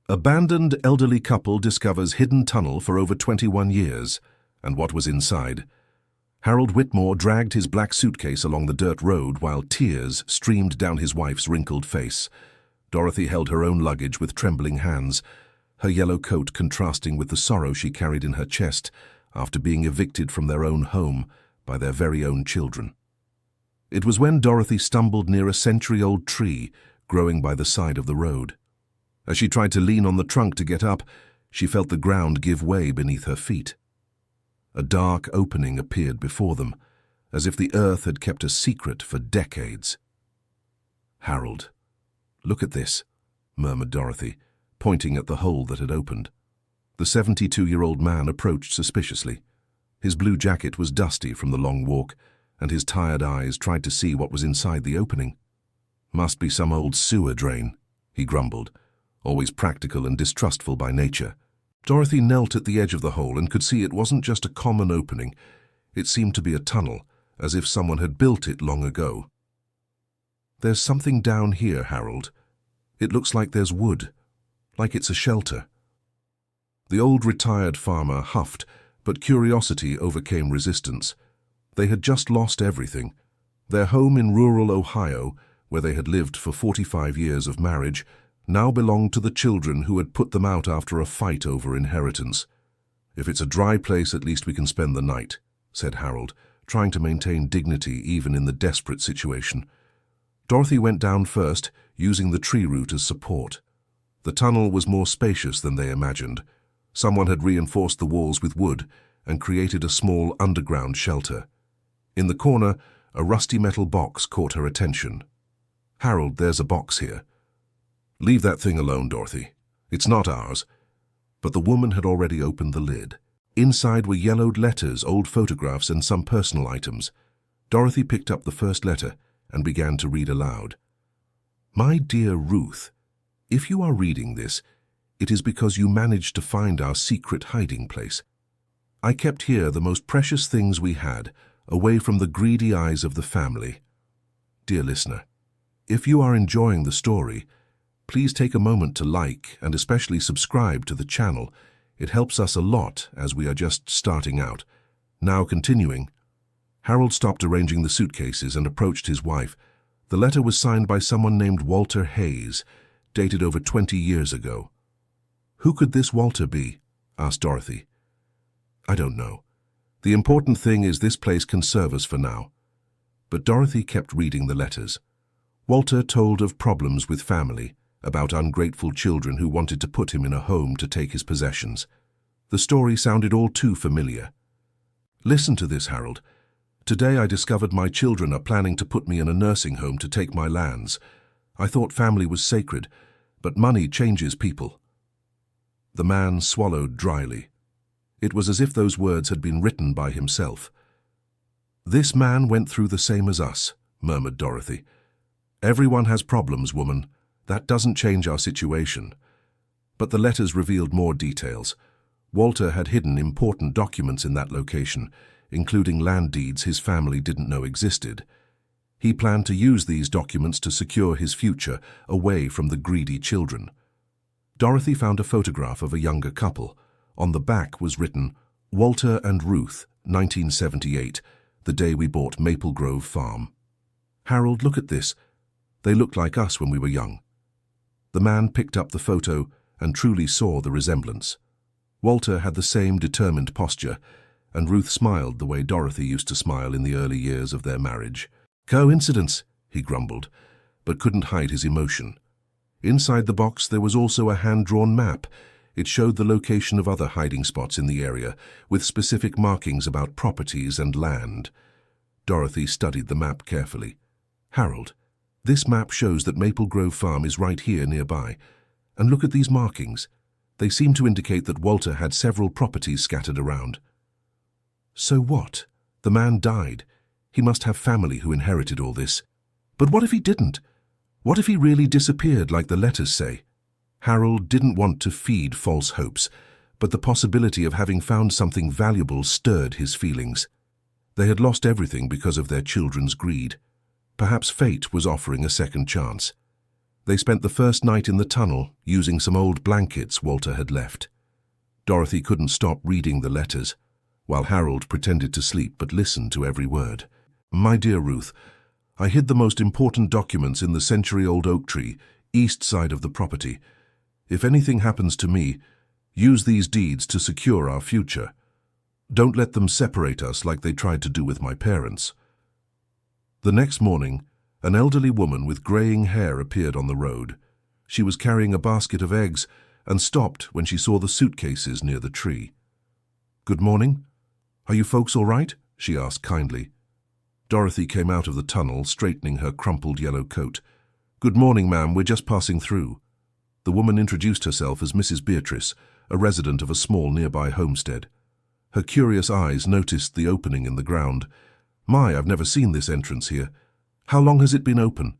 Abandoned elderly couple discovers hidden tunnel for over 21 years, and what was inside. Harold Whitmore dragged his black suitcase along the dirt road while tears streamed down his wife's wrinkled face. Dorothy held her own luggage with trembling hands, her yellow coat contrasting with the sorrow she carried in her chest after being evicted from their own home by their very own children. It was when Dorothy stumbled near a century-old tree growing by the side of the road. As she tried to lean on the trunk to get up, she felt the ground give way beneath her feet. A dark opening appeared before them, as if the earth had kept a secret for decades. "Harold, look at this," murmured Dorothy, pointing at the hole that had opened. The 72-year-old man approached suspiciously. His blue jacket was dusty from the long walk, and his tired eyes tried to see what was inside the opening. "Must be some old sewer drain," he grumbled, always practical and distrustful by nature. Dorothy knelt at the edge of the hole and could see it wasn't just a common opening. It seemed to be a tunnel, as if someone had built it long ago. "There's something down here, Harold. It looks like there's wood, like it's a shelter." The old retired farmer huffed, but curiosity overcame resistance. They had just lost everything. Their home in rural Ohio, where they had lived for 45 years of marriage, now belonged to the children who had put them out after a fight over inheritance. "If it's a dry place, at least we can spend the night," said Harold, trying to maintain dignity even in the desperate situation. Dorothy went down first, using the tree root as support. The tunnel was more spacious than they imagined. Someone had reinforced the walls with wood and created a small underground shelter. In the corner, a rusty metal box caught her attention. "Harold, there's a box here." "Leave that thing alone, Dorothy. It's not ours." But the woman had already opened the lid. Inside were yellowed letters, old photographs, and some personal items. Dorothy picked up the first letter and began to read aloud. "My dear Ruth, if you are reading this, it is because you managed to find our secret hiding place. I kept here the most precious things we had, away from the greedy eyes of the family. Dear listener, if you are enjoying the story, please take a moment to like and especially subscribe to the channel. It helps us a lot as we are just starting out. Now continuing." Harold stopped arranging the suitcases and approached his wife. The letter was signed by someone named Walter Hayes, dated over 20 years ago. "Who could this Walter be?" asked Dorothy. "I don't know. The important thing is this place can serve us for now." But Dorothy kept reading the letters. Walter told of problems with family, about ungrateful children who wanted to put him in a home to take his possessions. The story sounded all too familiar. "Listen to this, Harold. Today I discovered my children are planning to put me in a nursing home to take my lands. I thought family was sacred, but money changes people." The man swallowed dryly. It was as if those words had been written by himself. "This man went through the same as us," murmured Dorothy. "Everyone has problems, woman. That doesn't change our situation." But the letters revealed more details. Walter had hidden important documents in that location, including land deeds his family didn't know existed. He planned to use these documents to secure his future away from the greedy children. Dorothy found a photograph of a younger couple. On the back was written, "Walter and Ruth, 1978, the day we bought Maple Grove Farm." "Harold, look at this. They looked like us when we were young." The man picked up the photo and truly saw the resemblance. Walter had the same determined posture, and Ruth smiled the way Dorothy used to smile in the early years of their marriage. "Coincidence," he grumbled, but couldn't hide his emotion. Inside the box there was also a hand-drawn map. It showed the location of other hiding spots in the area, with specific markings about properties and land. Dorothy studied the map carefully. "Harold, this map shows that Maple Grove Farm is right here nearby. And look at these markings. They seem to indicate that Walter had several properties scattered around." "So what? The man died. He must have family who inherited all this. But what if he didn't? What if he really disappeared like the letters say?" Harold didn't want to feed false hopes, but the possibility of having found something valuable stirred his feelings. They had lost everything because of their children's greed. Perhaps fate was offering a second chance. They spent the first night in the tunnel, using some old blankets Walter had left. Dorothy couldn't stop reading the letters, while Harold pretended to sleep but listened to every word. My dear Ruth, I hid the most important documents in the century-old oak tree, east side of the property. If anything happens to me, use these deeds to secure our future. Don't let them separate us like they tried to do with my parents. The next morning, an elderly woman with graying hair appeared on the road. She was carrying a basket of eggs and stopped when she saw the suitcases near the tree. "Good morning. Are you folks all right?" she asked kindly. Dorothy came out of the tunnel, straightening her crumpled yellow coat. "Good morning, ma'am. We're just passing through." The woman introduced herself as Mrs. Beatrice, a resident of a small nearby homestead. Her curious eyes noticed the opening in the ground. "My, I've never seen this entrance here. How long has it been open?"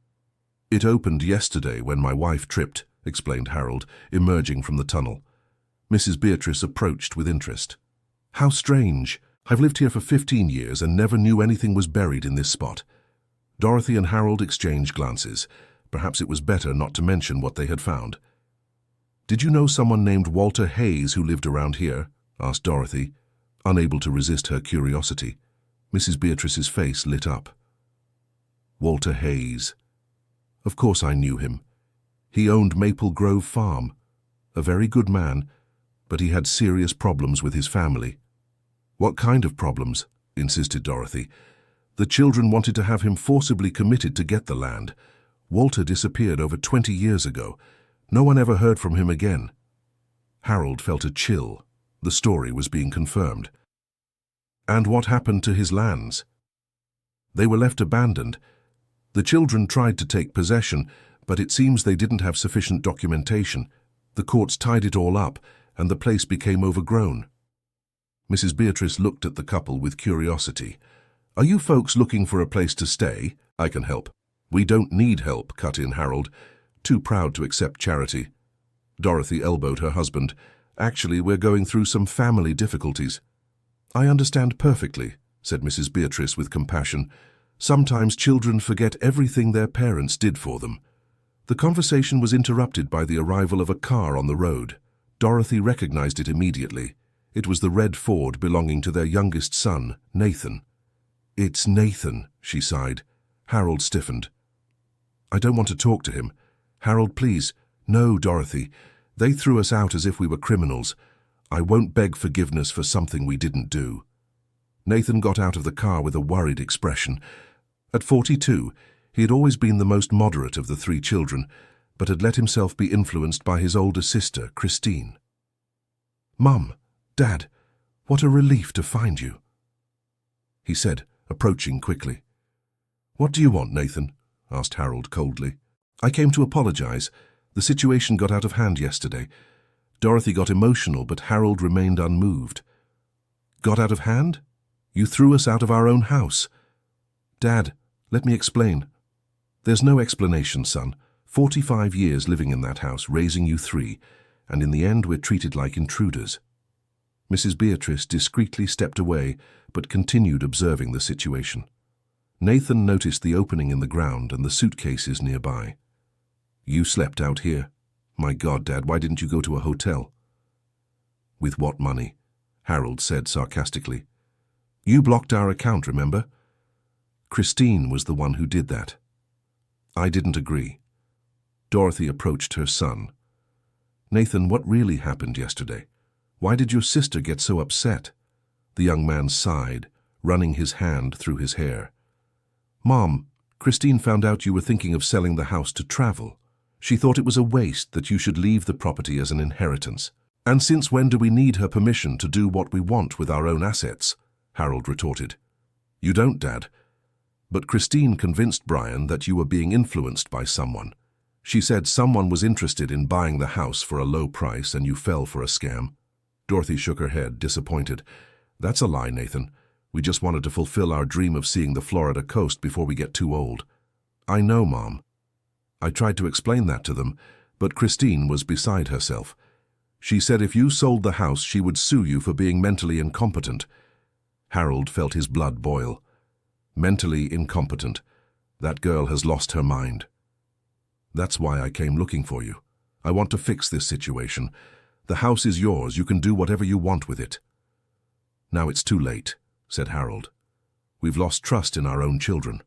"It opened yesterday when my wife tripped," explained Harold, emerging from the tunnel. Mrs. Beatrice approached with interest. "How strange. I've lived here for 15 years and never knew anything was buried in this spot." Dorothy and Harold exchanged glances. Perhaps it was better not to mention what they had found. "Did you know someone named Walter Hayes who lived around here?" asked Dorothy, unable to resist her curiosity. Mrs. Beatrice's face lit up. Walter Hayes. Of course I knew him. He owned Maple Grove Farm. A very good man, but he had serious problems with his family. "What kind of problems?" insisted Dorothy. "The children wanted to have him forcibly committed to get the land. Walter disappeared over 20 years ago. No one ever heard from him again." Harold felt a chill. The story was being confirmed. "And what happened to his lands?" "They were left abandoned. The children tried to take possession, but it seems they didn't have sufficient documentation. The courts tied it all up, and the place became overgrown." Mrs. Beatrice looked at the couple with curiosity. "Are you folks looking for a place to stay? I can help." "We don't need help," cut in Harold, too proud to accept charity. Dorothy elbowed her husband. "Actually, we're going through some family difficulties." "I understand perfectly," said Mrs. Beatrice with compassion. "Sometimes children forget everything their parents did for them." The conversation was interrupted by the arrival of a car on the road. Dorothy recognized it immediately. It was the red Ford belonging to their youngest son, Nathan. "It's Nathan," she sighed. Harold stiffened. "I don't want to talk to him. Harold, please." "No, Dorothy. They threw us out as if we were criminals. I won't beg forgiveness for something we didn't do." Nathan got out of the car with a worried expression. At 42, he had always been the most moderate of the three children, but had let himself be influenced by his older sister, Christine. "Mum, Dad, what a relief to find you," he said, approaching quickly. "What do you want, Nathan?" asked Harold coldly. "I came to apologize. The situation got out of hand yesterday." Dorothy got emotional, but Harold remained unmoved. "Got out of hand? You threw us out of our own house." "Dad, let me explain." "There's no explanation, son. 45 years living in that house, raising you three, and in the end we're treated like intruders." Mrs. Beatrice discreetly stepped away, but continued observing the situation. Nathan noticed the opening in the ground and the suitcases nearby. "You slept out here? My God, Dad, why didn't you go to a hotel?" "With what money?" Harold said sarcastically. "You blocked our account, remember? Christine was the one who did that." "I didn't agree." Dorothy approached her son. "Nathan, what really happened yesterday? Why did your sister get so upset?" The young man sighed, running his hand through his hair. "Mom, Christine found out you were thinking of selling the house to travel. She thought it was a waste that you should leave the property as an inheritance. And since when do we need her permission to do what we want with our own assets?" Harold retorted. "You don't, Dad. But Christine convinced Brian that you were being influenced by someone. She said someone was interested in buying the house for a low price and you fell for a scam." Dorothy shook her head, disappointed. "That's a lie, Nathan. We just wanted to fulfill our dream of seeing the Florida coast before we get too old." "I know, Mom." I tried to explain that to them, but Christine was beside herself. She said if you sold the house, she would sue you for being mentally incompetent. Harold felt his blood boil. Mentally incompetent. That girl has lost her mind. That's why I came looking for you. I want to fix this situation. The house is yours. You can do whatever you want with it." "Now it's too late," said Harold. "We've lost trust in our own children."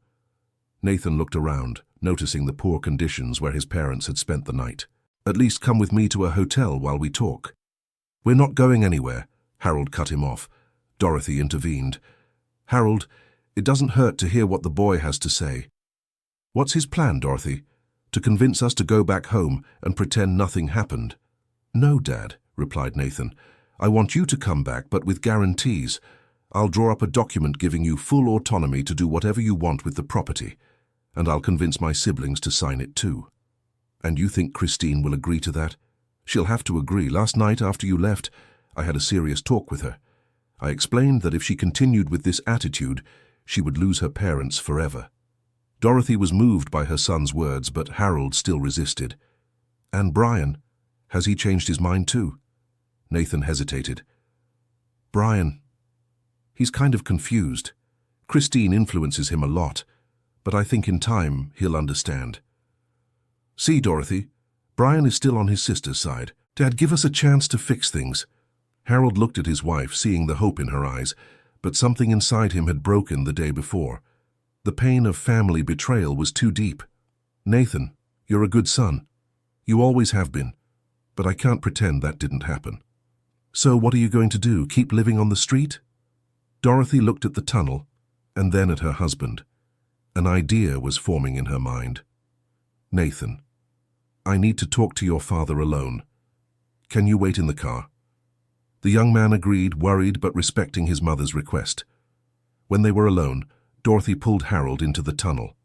Nathan looked around, noticing the poor conditions where his parents had spent the night. "At least come with me to a hotel while we talk." "We're not going anywhere," Harold cut him off. Dorothy intervened. "Harold, it doesn't hurt to hear what the boy has to say." "What's his plan, Dorothy? To convince us to go back home and pretend nothing happened?" "No, Dad," replied Nathan. "I want you to come back, but with guarantees. I'll draw up a document giving you full autonomy to do whatever you want with the property, and I'll convince my siblings to sign it too." "And you think Christine will agree to that?" "She'll have to agree. Last night, after you left, I had a serious talk with her. I explained that if she continued with this attitude, she would lose her parents forever." Dorothy was moved by her son's words, but Harold still resisted. "And Brian, has he changed his mind too?" Nathan hesitated. "Brian, he's kind of confused. Christine influences him a lot, but I think in time he'll understand." "See, Dorothy, Brian is still on his sister's side. Dad, give us a chance to fix things." Harold looked at his wife, seeing the hope in her eyes, but something inside him had broken the day before. The pain of family betrayal was too deep. "Nathan, you're a good son. You always have been, but I can't pretend that didn't happen." "So what are you going to do, keep living on the street?" Dorothy looked at the tunnel and then at her husband. An idea was forming in her mind. "Nathan, I need to talk to your father alone. Can you wait in the car?" The young man agreed, worried but respecting his mother's request. When they were alone, Dorothy pulled Harold into the tunnel.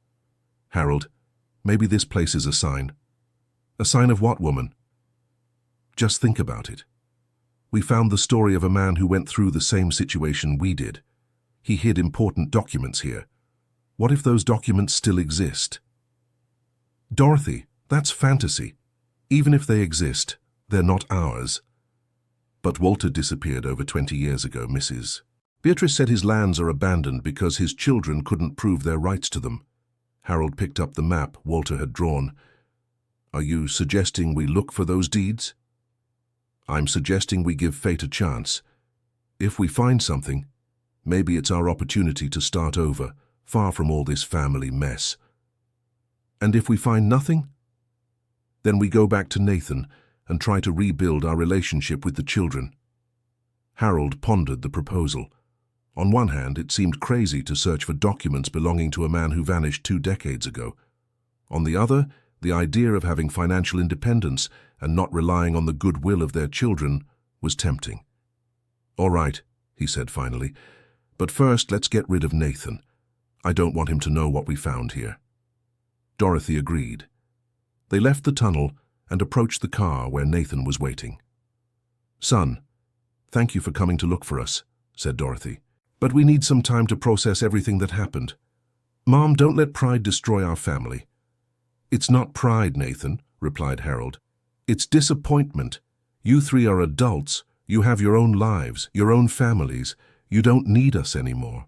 "Harold, maybe this place is a sign." "A sign of what, woman?" "Just think about it. We found the story of a man who went through the same situation we did. He hid important documents here. What if those documents still exist?" "Dorothy, that's fantasy. Even if they exist, they're not ours." "But Walter disappeared over 20 years ago, Mrs. Beatrice said his lands are abandoned because his children couldn't prove their rights to them." Harold picked up the map Walter had drawn. "Are you suggesting we look for those deeds?" "I'm suggesting we give fate a chance. If we find something, maybe it's our opportunity to start over, far from all this family mess." "And if we find nothing?" "Then we go back to Nathan and try to rebuild our relationship with the children." Harold pondered the proposal. On one hand, it seemed crazy to search for documents belonging to a man who vanished 2 decades ago. On the other, the idea of having financial independence and not relying on the goodwill of their children was tempting. "All right," he said finally, "but first let's get rid of Nathan. I don't want him to know what we found here." Dorothy agreed. They left the tunnel and approached the car where Nathan was waiting. "Son, thank you for coming to look for us," said Dorothy. "But we need some time to process everything that happened. Mom, don't let pride destroy our family." "It's not pride, Nathan," replied Harold. "It's disappointment. You 3 are adults. You have your own lives, your own families. You don't need us anymore."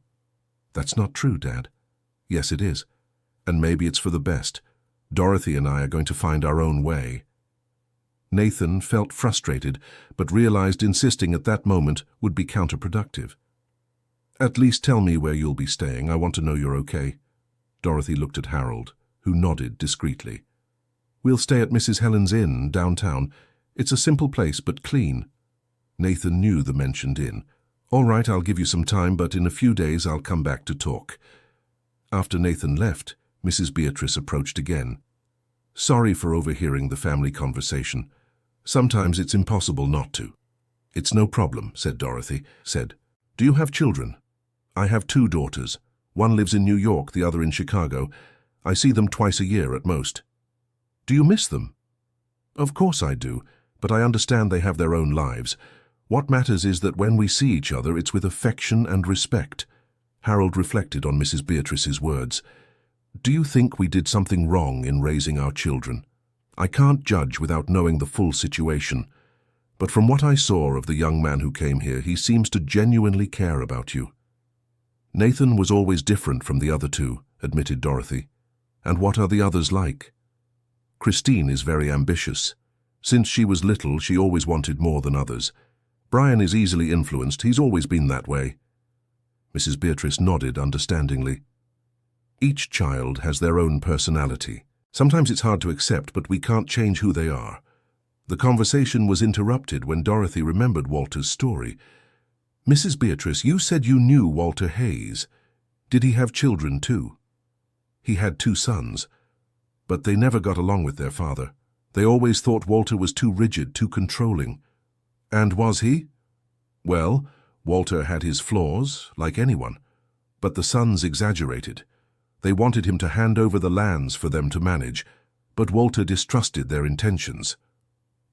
"That's not true, Dad." "Yes, it is. And maybe it's for the best. Dorothy and I are going to find our own way." Nathan felt frustrated, but realized insisting at that moment would be counterproductive. "At least tell me where you'll be staying. I want to know you're okay." Dorothy looked at Harold, who nodded discreetly. "We'll stay at Mrs. Helen's Inn, downtown. It's a simple place, but clean." Nathan knew the mentioned inn. "All right, I'll give you some time, but in a few days I'll come back to talk." After Nathan left, Mrs. Beatrice approached again. "Sorry for overhearing the family conversation. Sometimes it's impossible not to." "It's no problem," said Dorothy. "Do you have children?" "I have 2 daughters. One lives in New York, the other in Chicago. I see them twice a year at most." "Do you miss them?" "Of course I do, but I understand they have their own lives. What matters is that when we see each other, it's with affection and respect." Harold reflected on Mrs. Beatrice's words. "Do you think we did something wrong in raising our children? I can't judge without knowing the full situation. But from what I saw of the young man who came here, he seems to genuinely care about you." "Nathan was always different from the other 2, admitted Dorothy. "And what are the others like?" Christine is very ambitious. Since she was little, she always wanted more than others. Brian is easily influenced. He's always been that way. Mrs. Beatrice nodded understandingly. Each child has their own personality. Sometimes it's hard to accept, but we can't change who they are. The conversation was interrupted when Dorothy remembered Walter's story. Mrs. Beatrice, you said you knew Walter Hayes. Did he have children too? He had 2 sons, but they never got along with their father. They always thought Walter was too rigid, too controlling. And was he? Well, Walter had his flaws, like anyone, but the sons exaggerated. They wanted him to hand over the lands for them to manage, but Walter distrusted their intentions.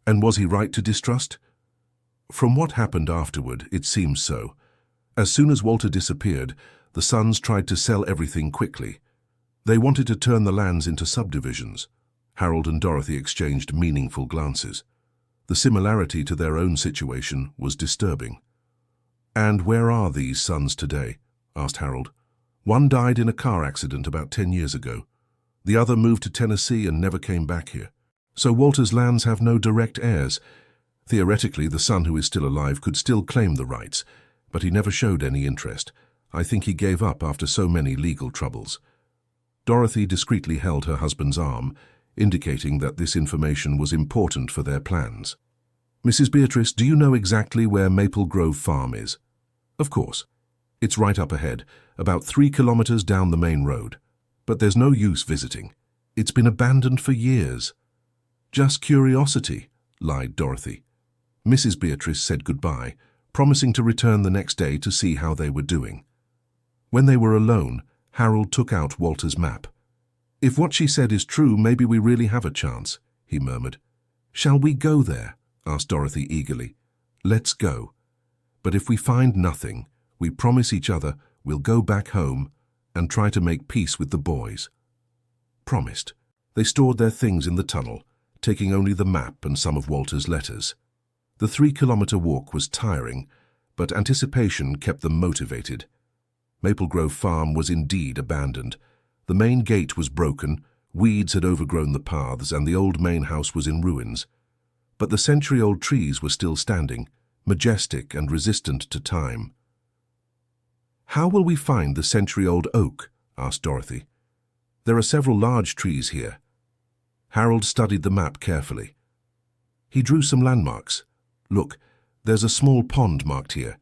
And was he right to distrust? From what happened afterward, it seems so. As soon as Walter disappeared, the sons tried to sell everything quickly. They wanted to turn the lands into subdivisions. Harold and Dorothy exchanged meaningful glances. The similarity to their own situation was disturbing. "And where are these sons today?" asked Harold. "One died in a car accident about 10 years ago. The other moved to Tennessee and never came back here. So Walter's lands have no direct heirs. Theoretically, the son who is still alive could still claim the rights, but he never showed any interest. I think he gave up after so many legal troubles." Dorothy discreetly held her husband's arm, indicating that this information was important for their plans. "Mrs. Beatrice, do you know exactly where Maple Grove Farm is?" "Of course. It's right up ahead, about 3 kilometers down the main road. But there's no use visiting. It's been abandoned for years." "Just curiosity," lied Dorothy. Mrs. Beatrice said goodbye, promising to return the next day to see how they were doing. When they were alone, Harold took out Walter's map. "If what she said is true, maybe we really have a chance," he murmured. "Shall we go there?" asked Dorothy eagerly. "Let's go. But if we find nothing, we promise each other we'll go back home and try to make peace with the boys." Promised. They stored their things in the tunnel, taking only the map and some of Walter's letters. The 3-kilometer walk was tiring, but anticipation kept them motivated. Maple Grove Farm was indeed abandoned. The main gate was broken, weeds had overgrown the paths, and the old main house was in ruins. But the century-old trees were still standing, majestic and resistant to time. "How will we find the century-old oak?" asked Dorothy. "There are several large trees here." Harold studied the map carefully. He drew some landmarks. "Look, there's a small pond marked here.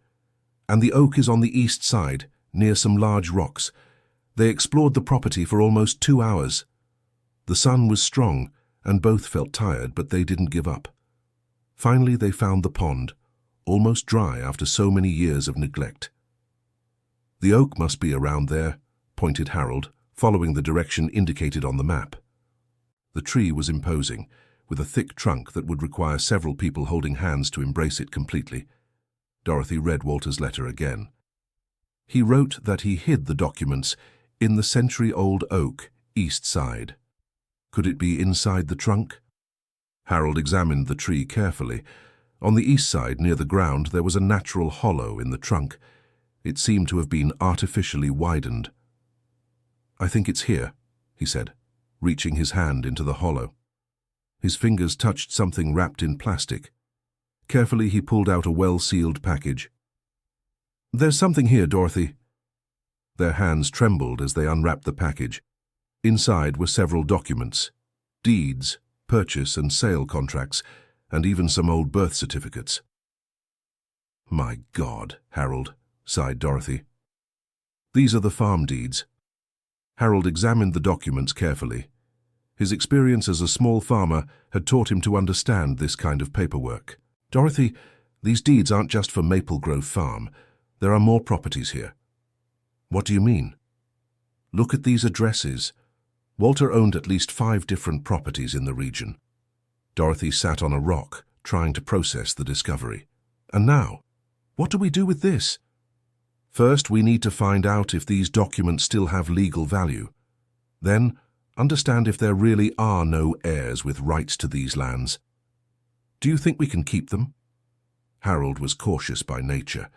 And the oak is on the east side, near some large rocks. They explored the property for almost 2 hours. The sun was strong, and both felt tired, but they didn't give up. Finally, they found the pond, almost dry after so many years of neglect." "The oak must be around there," pointed Harold, following the direction indicated on the map. The tree was imposing, with a thick trunk that would require several people holding hands to embrace it completely. Dorothy read Walter's letter again. He wrote that he hid the documents in the century-old oak, east side. Could it be inside the trunk? Harold examined the tree carefully. On the east side, near the ground, there was a natural hollow in the trunk. It seemed to have been artificially widened. "I think it's here," he said, reaching his hand into the hollow. His fingers touched something wrapped in plastic. Carefully, he pulled out a well-sealed package. "There's something here, Dorothy." Their hands trembled as they unwrapped the package. Inside were several documents, deeds, purchase and sale contracts, and even some old birth certificates. "My God, Harold," sighed Dorothy. "These are the farm deeds." Harold examined the documents carefully. His experience as a small farmer had taught him to understand this kind of paperwork. "Dorothy, these deeds aren't just for Maple Grove Farm. There are more properties here." "What do you mean?" "Look at these addresses. Walter owned at least 5 different properties in the region." Dorothy sat on a rock, trying to process the discovery. "And now, what do we do with this?" "First, we need to find out if these documents still have legal value. Then, understand if there really are no heirs with rights to these lands. Do you think we can keep them?" Harold was cautious by nature.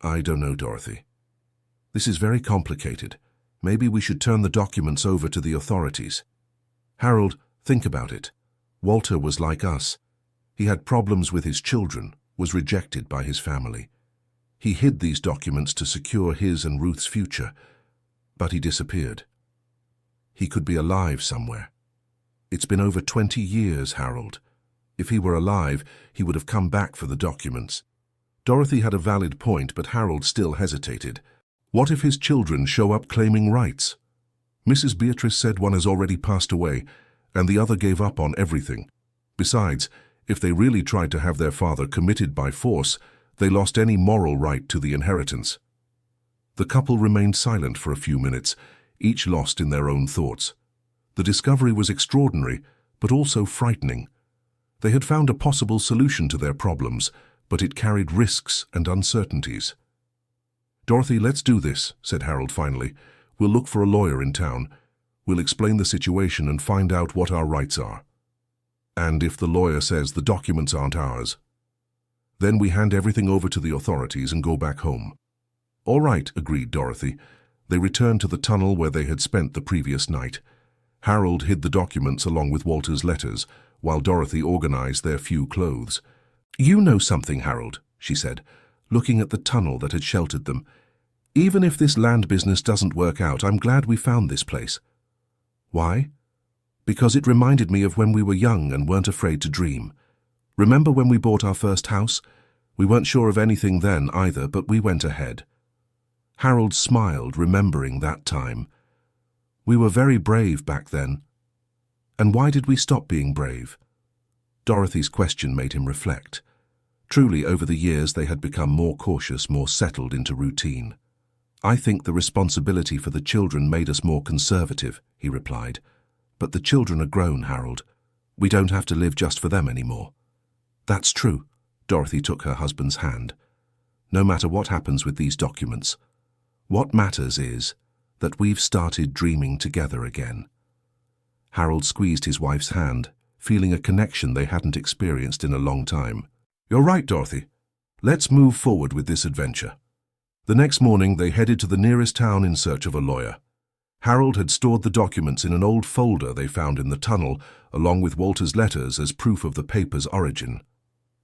"I don't know, Dorothy. This is very complicated. Maybe we should turn the documents over to the authorities." "Harold, Think about it. Walter was like us. He had problems with his children, was rejected by his family. He hid these documents to secure his and Ruth's future, but he disappeared. He could be alive somewhere. It's been over 20 years, Harold. If he were alive, he would have come back for the documents. Dorothy had a valid point, but Harold still hesitated. What if his children show up claiming rights? Mrs. Beatrice said one has already passed away, and the other gave up on everything. Besides, if they really tried to have their father committed by force, they lost any moral right to the inheritance. The couple remained silent for a few minutes, each lost in their own thoughts. The discovery was extraordinary, but also frightening. They had found a possible solution to their problems, but it carried risks and uncertainties. "Dorothy, let's do this," said Harold finally. "We'll look for a lawyer in town. We'll explain the situation and find out what our rights are. And if the lawyer says the documents aren't ours, then we hand everything over to the authorities and go back home." "All right," agreed Dorothy. They returned to the tunnel where they had spent the previous night. Harold hid the documents along with Walter's letters, while Dorothy organized their few clothes. "You know something, Harold," she said, looking at the tunnel that had sheltered them. "Even if this land business doesn't work out, I'm glad we found this place." "Why?" "Because it reminded me of when we were young and weren't afraid to dream. Remember when we bought our first house? We weren't sure of anything then either, but we went ahead." Harold smiled, remembering that time. "We were very brave back then." "And why did we stop being brave?" Dorothy's question made him reflect. Truly, over the years they had become more cautious, more settled into routine. "I think the responsibility for the children made us more conservative," he replied. "But the children are grown, Harold. We don't have to live just for them anymore." "That's true." Dorothy took her husband's hand. "No matter what happens with these documents, what matters is that we've started dreaming together again." Harold squeezed his wife's hand, feeling a connection they hadn't experienced in a long time. "You're right, Dorothy. Let's move forward with this adventure." The next morning they headed to the nearest town in search of a lawyer. Harold had stored the documents in an old folder they found in the tunnel, along with Walter's letters as proof of the paper's origin.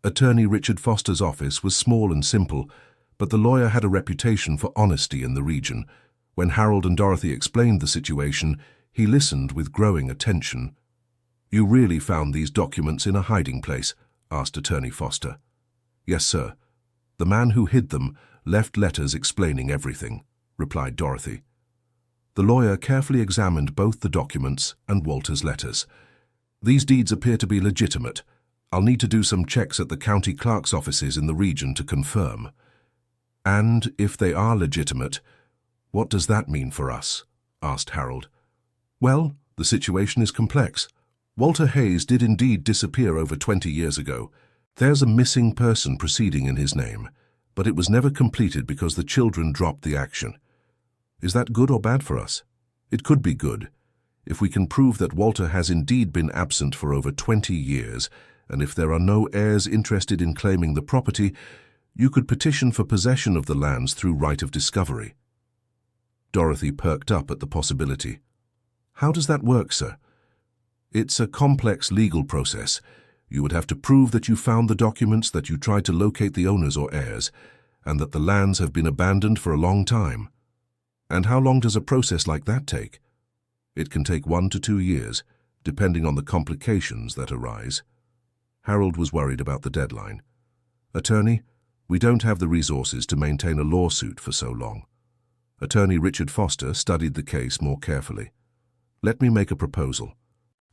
Attorney Richard Foster's office was small and simple, but the lawyer had a reputation for honesty in the region. When Harold and Dorothy explained the situation, he listened with growing attention. "You really found these documents in a hiding place?" asked Attorney Foster. "Yes, sir. The man who hid them left letters explaining everything," replied Dorothy. The lawyer carefully examined both the documents and Walter's letters. "These deeds appear to be legitimate. I'll need to do some checks at the county clerk's offices in the region to confirm." "And if they are legitimate, what does that mean for us?" asked Harold. "Well, the situation is complex. Walter Hayes did indeed disappear over 20 years ago. There's a missing person proceeding in his name, but it was never completed because the children dropped the action. Is that good or bad for us? It could be good. If we can prove that Walter has indeed been absent for over 20 years, and if there are no heirs interested in claiming the property, you could petition for possession of the lands through right of discovery." Dorothy perked up at the possibility. "How does that work, sir?" "It's a complex legal process. You would have to prove that you found the documents, that you tried to locate the owners or heirs, and that the lands have been abandoned for a long time." "And how long does a process like that take?" "It can take 1 to 2 years, depending on the complications that arise." Harold was worried about the deadline. "Attorney, we don't have the resources to maintain a lawsuit for so long." Attorney Richard Foster studied the case more carefully. "Let me make a proposal.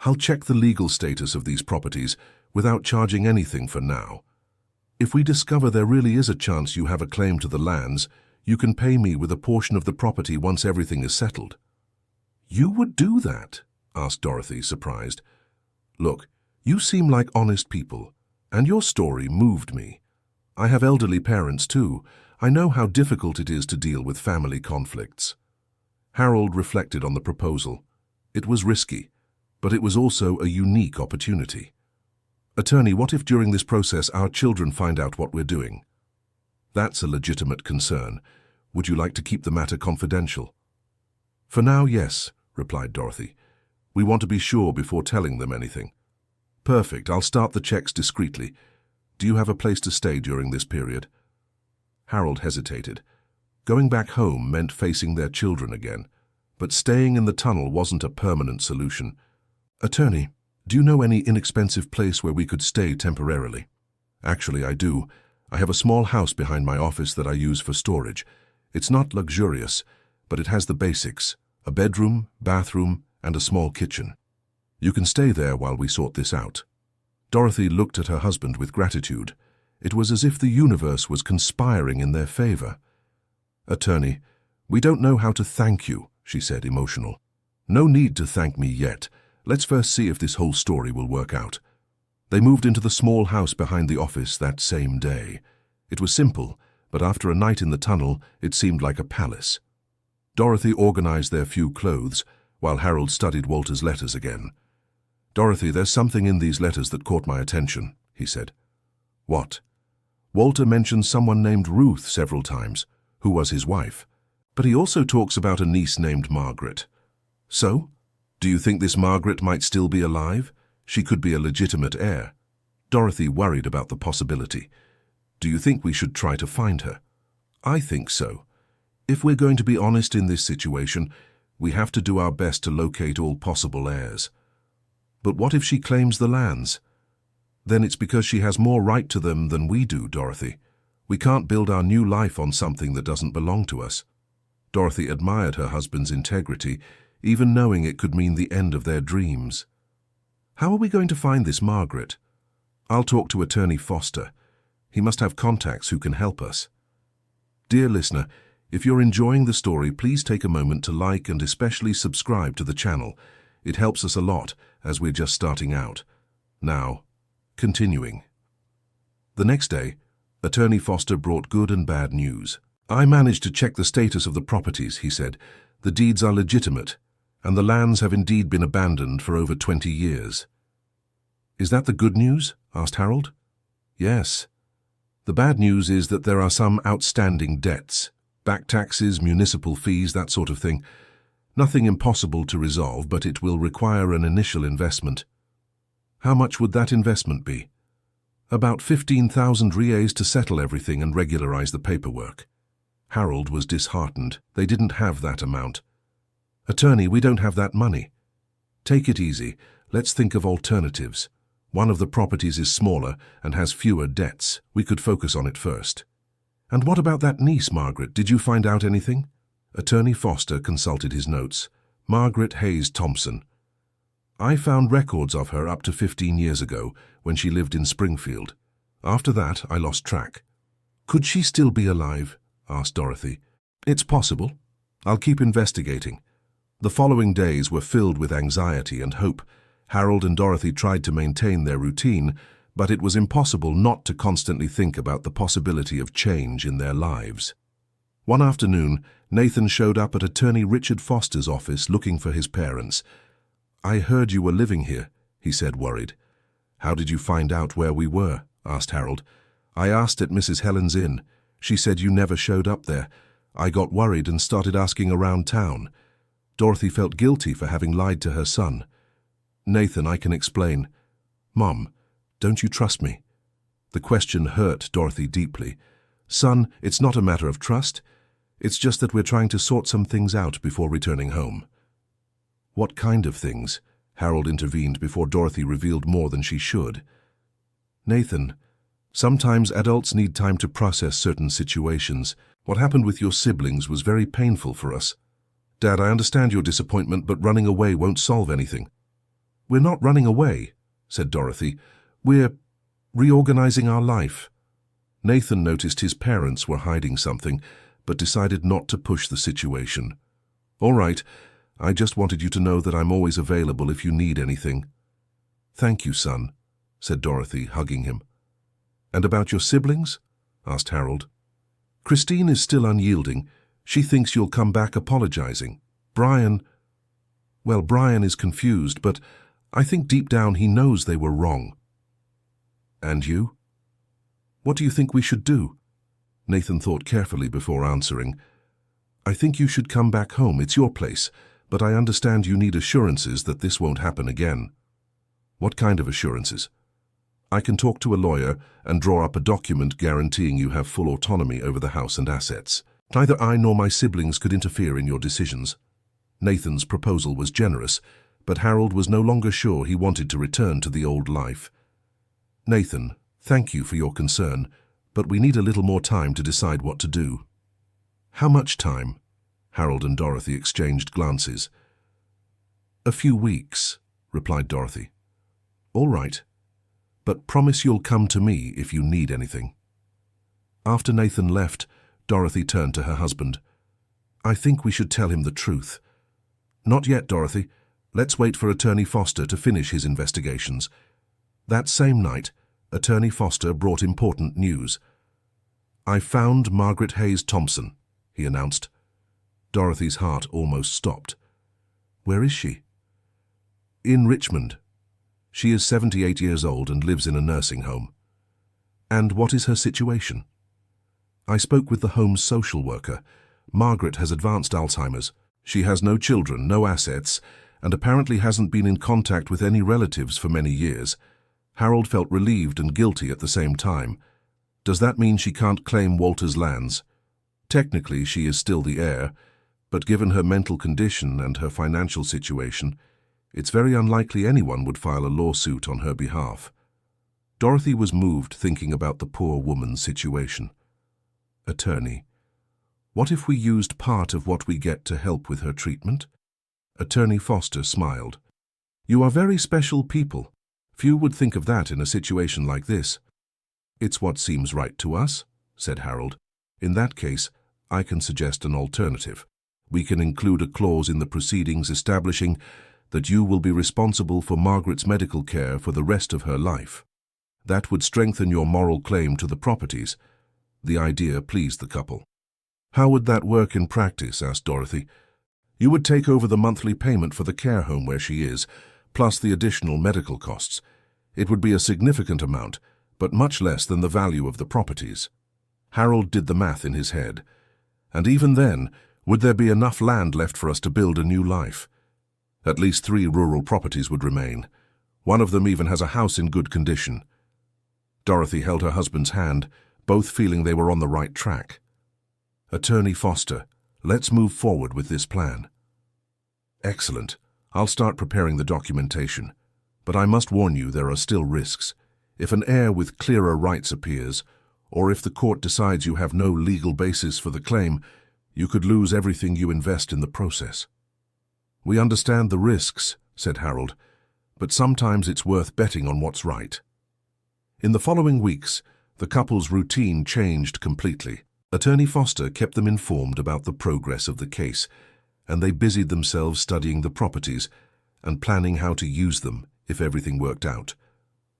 I'll check the legal status of these properties without charging anything for now. If we discover there really is a chance you have a claim to the lands, you can pay me with a portion of the property once everything is settled." "You would do that?" asked Dorothy, surprised. "Look, you seem like honest people, and your story moved me. I have elderly parents too. I know how difficult it is to deal with family conflicts." Harold reflected on the proposal. It was risky, but it was also a unique opportunity. "Attorney, what if during this process our children find out what we're doing?" "That's a legitimate concern. Would you like to keep the matter confidential?" "For now, yes," replied Dorothy. We want to be sure before telling them anything. Perfect, I'll start the checks discreetly. Do you have a place to stay during this period? Harold hesitated. Going back home meant facing their children again, but staying in the tunnel wasn't a permanent solution. Attorney, do you know any inexpensive place where we could stay temporarily? Actually, I do. I have a small house behind my office that I use for storage. It's not luxurious, but it has the basics: a bedroom, bathroom, and a small kitchen. You can stay there while we sort this out. Dorothy looked at her husband with gratitude. It was as if the universe was conspiring in their favor. Attorney, we don't know how to thank you, she said, emotional. No need to thank me yet. Let's first see if this whole story will work out. They moved into the small house behind the office that same day. It was simple, but after a night in the tunnel, it seemed like a palace. Dorothy organized their few clothes, while Harold studied Walter's letters again. Dorothy, there's something in these letters that caught my attention, he said. What? Walter mentions someone named Ruth several times, who was his wife. But he also talks about a niece named Margaret. So? Do you think this Margaret might still be alive? She could be a legitimate heir. Dorothy worried about the possibility. Do you think we should try to find her? I think so. If we're going to be honest in this situation, we have to do our best to locate all possible heirs. But what if she claims the lands? Then it's because she has more right to them than we do, Dorothy. We can't build our new life on something that doesn't belong to us. Dorothy admired her husband's integrity, even knowing it could mean the end of their dreams. How are we going to find this Margaret? I'll talk to Attorney Foster. He must have contacts who can help us. Dear listener, if you're enjoying the story, please take a moment to like and especially subscribe to the channel. It helps us a lot as we're just starting out. Now, continuing. The next day, Attorney Foster brought good and bad news. I managed to check the status of the properties, he said. The deeds are legitimate, and the lands have indeed been abandoned for over 20 years. Is that the good news? Asked Harold. Yes. The bad news is that there are some outstanding debts, back taxes, municipal fees, that sort of thing. Nothing impossible to resolve, but it will require an initial investment. How much would that investment be? About 15,000 riés to settle everything and regularize the paperwork. Harold was disheartened. They didn't have that amount. Attorney, we don't have that money. Take it easy. Let's think of alternatives. One of the properties is smaller and has fewer debts. We could focus on it first. And what about that niece, Margaret? Did you find out anything? Attorney Foster consulted his notes. Margaret Hayes Thompson. I found records of her up to 15 years ago when she lived in Springfield. After that, I lost track. Could she still be alive? Asked Dorothy. It's possible. I'll keep investigating. The following days were filled with anxiety and hope. Harold and Dorothy tried to maintain their routine, but it was impossible not to constantly think about the possibility of change in their lives. One afternoon, Nathan showed up at Attorney Richard Foster's office looking for his parents. I heard you were living here, he said, worried. How did you find out where we were? Asked Harold. I asked at Mrs. Helen's inn. She said you never showed up there. I got worried and started asking around town. Dorothy felt guilty for having lied to her son. Nathan, I can explain. Mom, don't you trust me? The question hurt Dorothy deeply. Son, it's not a matter of trust. It's just that we're trying to sort some things out before returning home. What kind of things? Harold intervened before Dorothy revealed more than she should. Nathan, sometimes adults need time to process certain situations. What happened with your siblings was very painful for us. Dad, I understand your disappointment, but running away won't solve anything. We're not running away, said Dorothy. We're reorganizing our life. Nathan noticed his parents were hiding something, but decided not to push the situation. All right, I just wanted you to know that I'm always available if you need anything. Thank you, son, said Dorothy, hugging him. And about your siblings? Asked Harold. Christine is still unyielding. She thinks you'll come back apologizing. Brian is confused, but I think deep down he knows they were wrong. And you? What do you think we should do? Nathan thought carefully before answering. I think you should come back home. It's your place. but I understand you need assurances that this won't happen again. What kind of assurances? I can talk to a lawyer and draw up a document guaranteeing you have full autonomy over the house and assets. Neither I nor my siblings could interfere in your decisions. Nathan's proposal was generous, but Harold was no longer sure he wanted to return to the old life. Nathan, thank you for your concern, but we need a little more time to decide what to do. How much time? Harold and Dorothy exchanged glances. A few weeks, replied Dorothy. All right, but promise you'll come to me if you need anything. After Nathan left, Dorothy turned to her husband. I think we should tell him the truth. Not yet, Dorothy. Let's wait for Attorney Foster to finish his investigations. That same night, Attorney Foster brought important news. I found Margaret Hayes Thompson, he announced. Dorothy's heart almost stopped. Where is she? In Richmond. She is 78 years old and lives in a nursing home. And what is her situation? I spoke with the home's social worker. Margaret has advanced Alzheimer's. She has no children, no assets, and apparently hasn't been in contact with any relatives for many years. Harold felt relieved and guilty at the same time. Does that mean she can't claim Walter's lands? Technically, she is still the heir, but given her mental condition and her financial situation, it's very unlikely anyone would file a lawsuit on her behalf. Dorothy was moved thinking about the poor woman's situation. Attorney, what if we used part of what we get to help with her treatment? Attorney Foster smiled. You are very special people. Few would think of that in a situation like this. It's what seems right to us, said Harold. In that case, I can suggest an alternative. We can include a clause in the proceedings establishing that you will be responsible for Margaret's medical care for the rest of her life. That would strengthen your moral claim to the properties. The idea pleased the couple. How would that work in practice? Asked Dorothy. You would take over the monthly payment for the care home where she is, plus the additional medical costs. It would be a significant amount, but much less than the value of the properties. Harold did the math in his head. And even then, would there be enough land left for us to build a new life? At least 3 rural properties would remain. One of them even has a house in good condition. Dorothy held her husband's hand, both feeling they were on the right track. Attorney Foster, let's move forward with this plan. Excellent. I'll start preparing the documentation. But I must warn you there are still risks. If an heir with clearer rights appears, or if the court decides you have no legal basis for the claim, you could lose everything you invest in the process. We understand the risks, said Harold, but sometimes it's worth betting on what's right. In the following weeks, the couple's routine changed completely. Attorney Foster kept them informed about the progress of the case, and they busied themselves studying the properties and planning how to use them if everything worked out.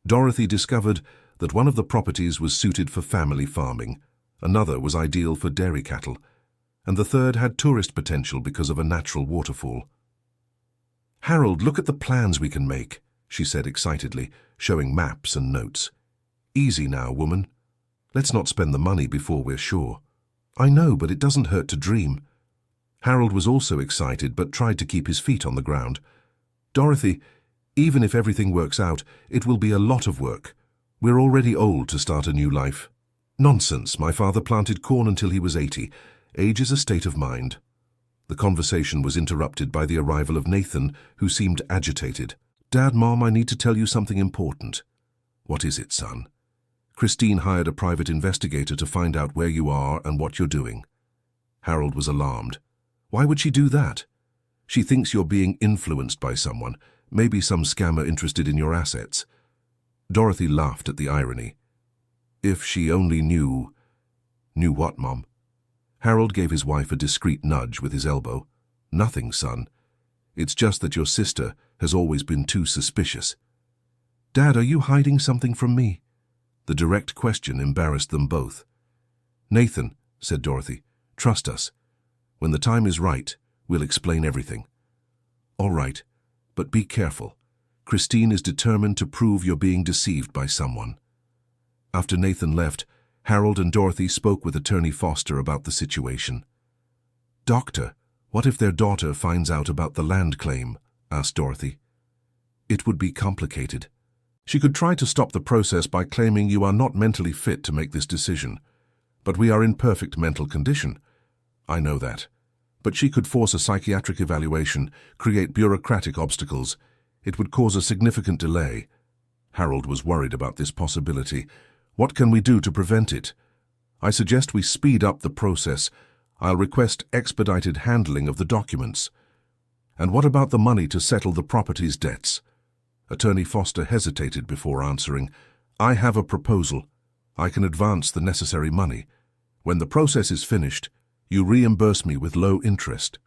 Dorothy discovered that one of the properties was suited for family farming, another was ideal for dairy cattle, and the third had tourist potential because of a natural waterfall. Harold, look at the plans we can make, she said excitedly, showing maps and notes. Easy now, woman. Let's not spend the money before we're sure. I know, but it doesn't hurt to dream. Harold was also excited, but tried to keep his feet on the ground. Dorothy, even if everything works out, it will be a lot of work. We're already old to start a new life. Nonsense, my father planted corn until he was 80. Age is a state of mind. The conversation was interrupted by the arrival of Nathan, who seemed agitated. Dad, Mom, I need to tell you something important. What is it, son? Christine hired a private investigator to find out where you are and what you're doing. Harold was alarmed. Why would she do that? She thinks you're being influenced by someone, maybe some scammer interested in your assets. Dorothy laughed at the irony. If she only knew... Knew what, Mom? Harold gave his wife a discreet nudge with his elbow. Nothing, son. It's just that your sister has always been too suspicious. Dad, are you hiding something from me? The direct question embarrassed them both. Nathan, said Dorothy, trust us. When the time is right, we'll explain everything. All right, but be careful. Christine is determined to prove you're being deceived by someone. After Nathan left, Harold and Dorothy spoke with Attorney Foster about the situation. Doctor, What if their daughter finds out about the land claim? Asked Dorothy. It would be complicated. She could try to stop the process by claiming you are not mentally fit to make this decision. But we are in perfect mental condition. I know that. But she could force a psychiatric evaluation, create bureaucratic obstacles. It would cause a significant delay. Harold was worried about this possibility. What can we do to prevent it? I suggest we speed up the process. I'll request expedited handling of the documents. And what about the money to settle the property's debts? Attorney Foster hesitated before answering. I have a proposal. I can advance the necessary money. When the process is finished, you reimburse me with low interest.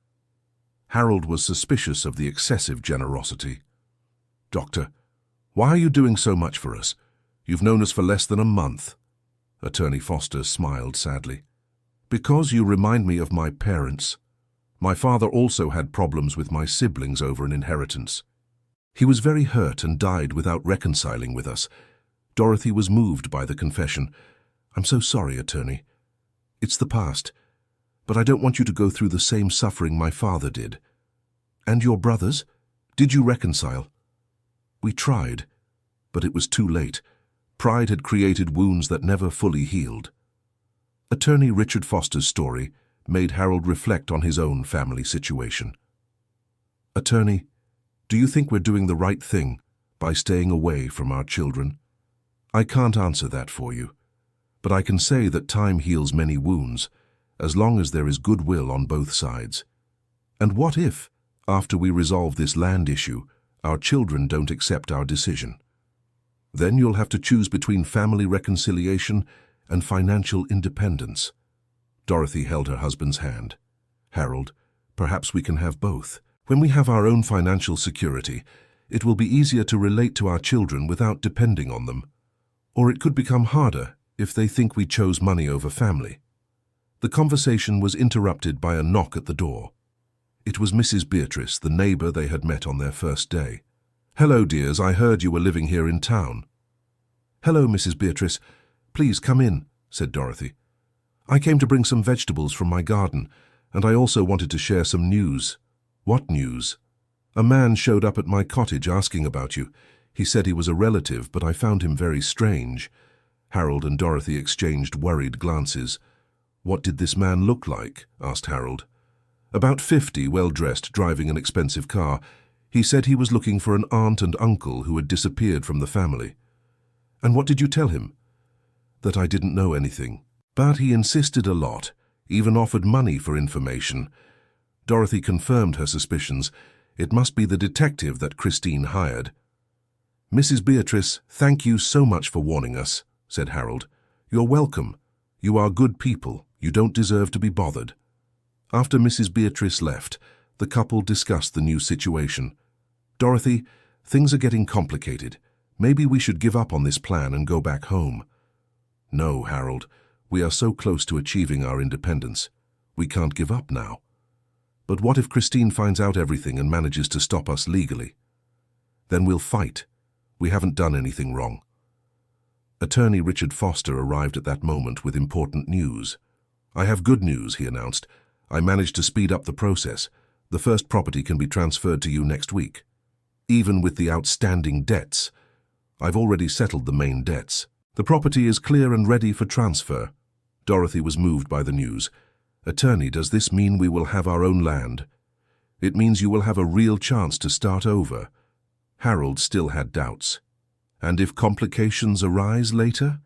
Harold was suspicious of the excessive generosity. Doctor, why are you doing so much for us? You've known us for less than a month. Attorney Foster smiled sadly. Because you remind me of my parents. My father also had problems with my siblings over an inheritance. He was very hurt and died without reconciling with us. Dorothy was moved by the confession. I'm so sorry, Attorney. It's the past, but I don't want you to go through the same suffering my father did. And your brothers? Did you reconcile? We tried, but it was too late. Pride had created wounds that never fully healed. Attorney Richard Foster's story made Harold reflect on his own family situation. Attorney, do you think we're doing the right thing by staying away from our children? I can't answer that for you, but I can say that time heals many wounds, as long as there is goodwill on both sides. And what if, after we resolve this land issue, our children don't accept our decision? Then you'll have to choose between family reconciliation and financial independence. Dorothy held her husband's hand. Harold, perhaps we can have both. When we have our own financial security, it will be easier to relate to our children without depending on them. Or it could become harder if they think we chose money over family. The conversation was interrupted by a knock at the door. It was Mrs. Beatrice, the neighbor they had met on their first day. Hello, dears, I heard you were living here in town. Hello, Mrs. Beatrice. Please come in, said Dorothy. I came to bring some vegetables from my garden, and I also wanted to share some news. What news? A man showed up at my cottage asking about you. He said he was a relative, but I found him very strange. Harold and Dorothy exchanged worried glances. What did this man look like? Asked Harold. About 50, well-dressed, driving an expensive car. He said he was looking for an aunt and uncle who had disappeared from the family. And what did you tell him? That I didn't know anything. But he insisted a lot, even offered money for information. Dorothy confirmed her suspicions. It must be the detective that Christine hired. Mrs. Beatrice, thank you so much for warning us, said Harold. You're welcome. You are good people. You don't deserve to be bothered. After Mrs. Beatrice left, the couple discussed the new situation. Dorothy, things are getting complicated. Maybe we should give up on this plan and go back home. No, Harold. We are so close to achieving our independence. We can't give up now. But what if Christine finds out everything and manages to stop us legally? Then we'll fight. We haven't done anything wrong. Attorney Richard Foster arrived at that moment with important news. I have good news, he announced. I managed to speed up the process. The first property can be transferred to you next week. Even with the outstanding debts. I've already settled the main debts. The property is clear and ready for transfer. Dorothy was moved by the news. Attorney, does this mean we will have our own land? It means you will have a real chance to start over. Harold still had doubts. And if complications arise later?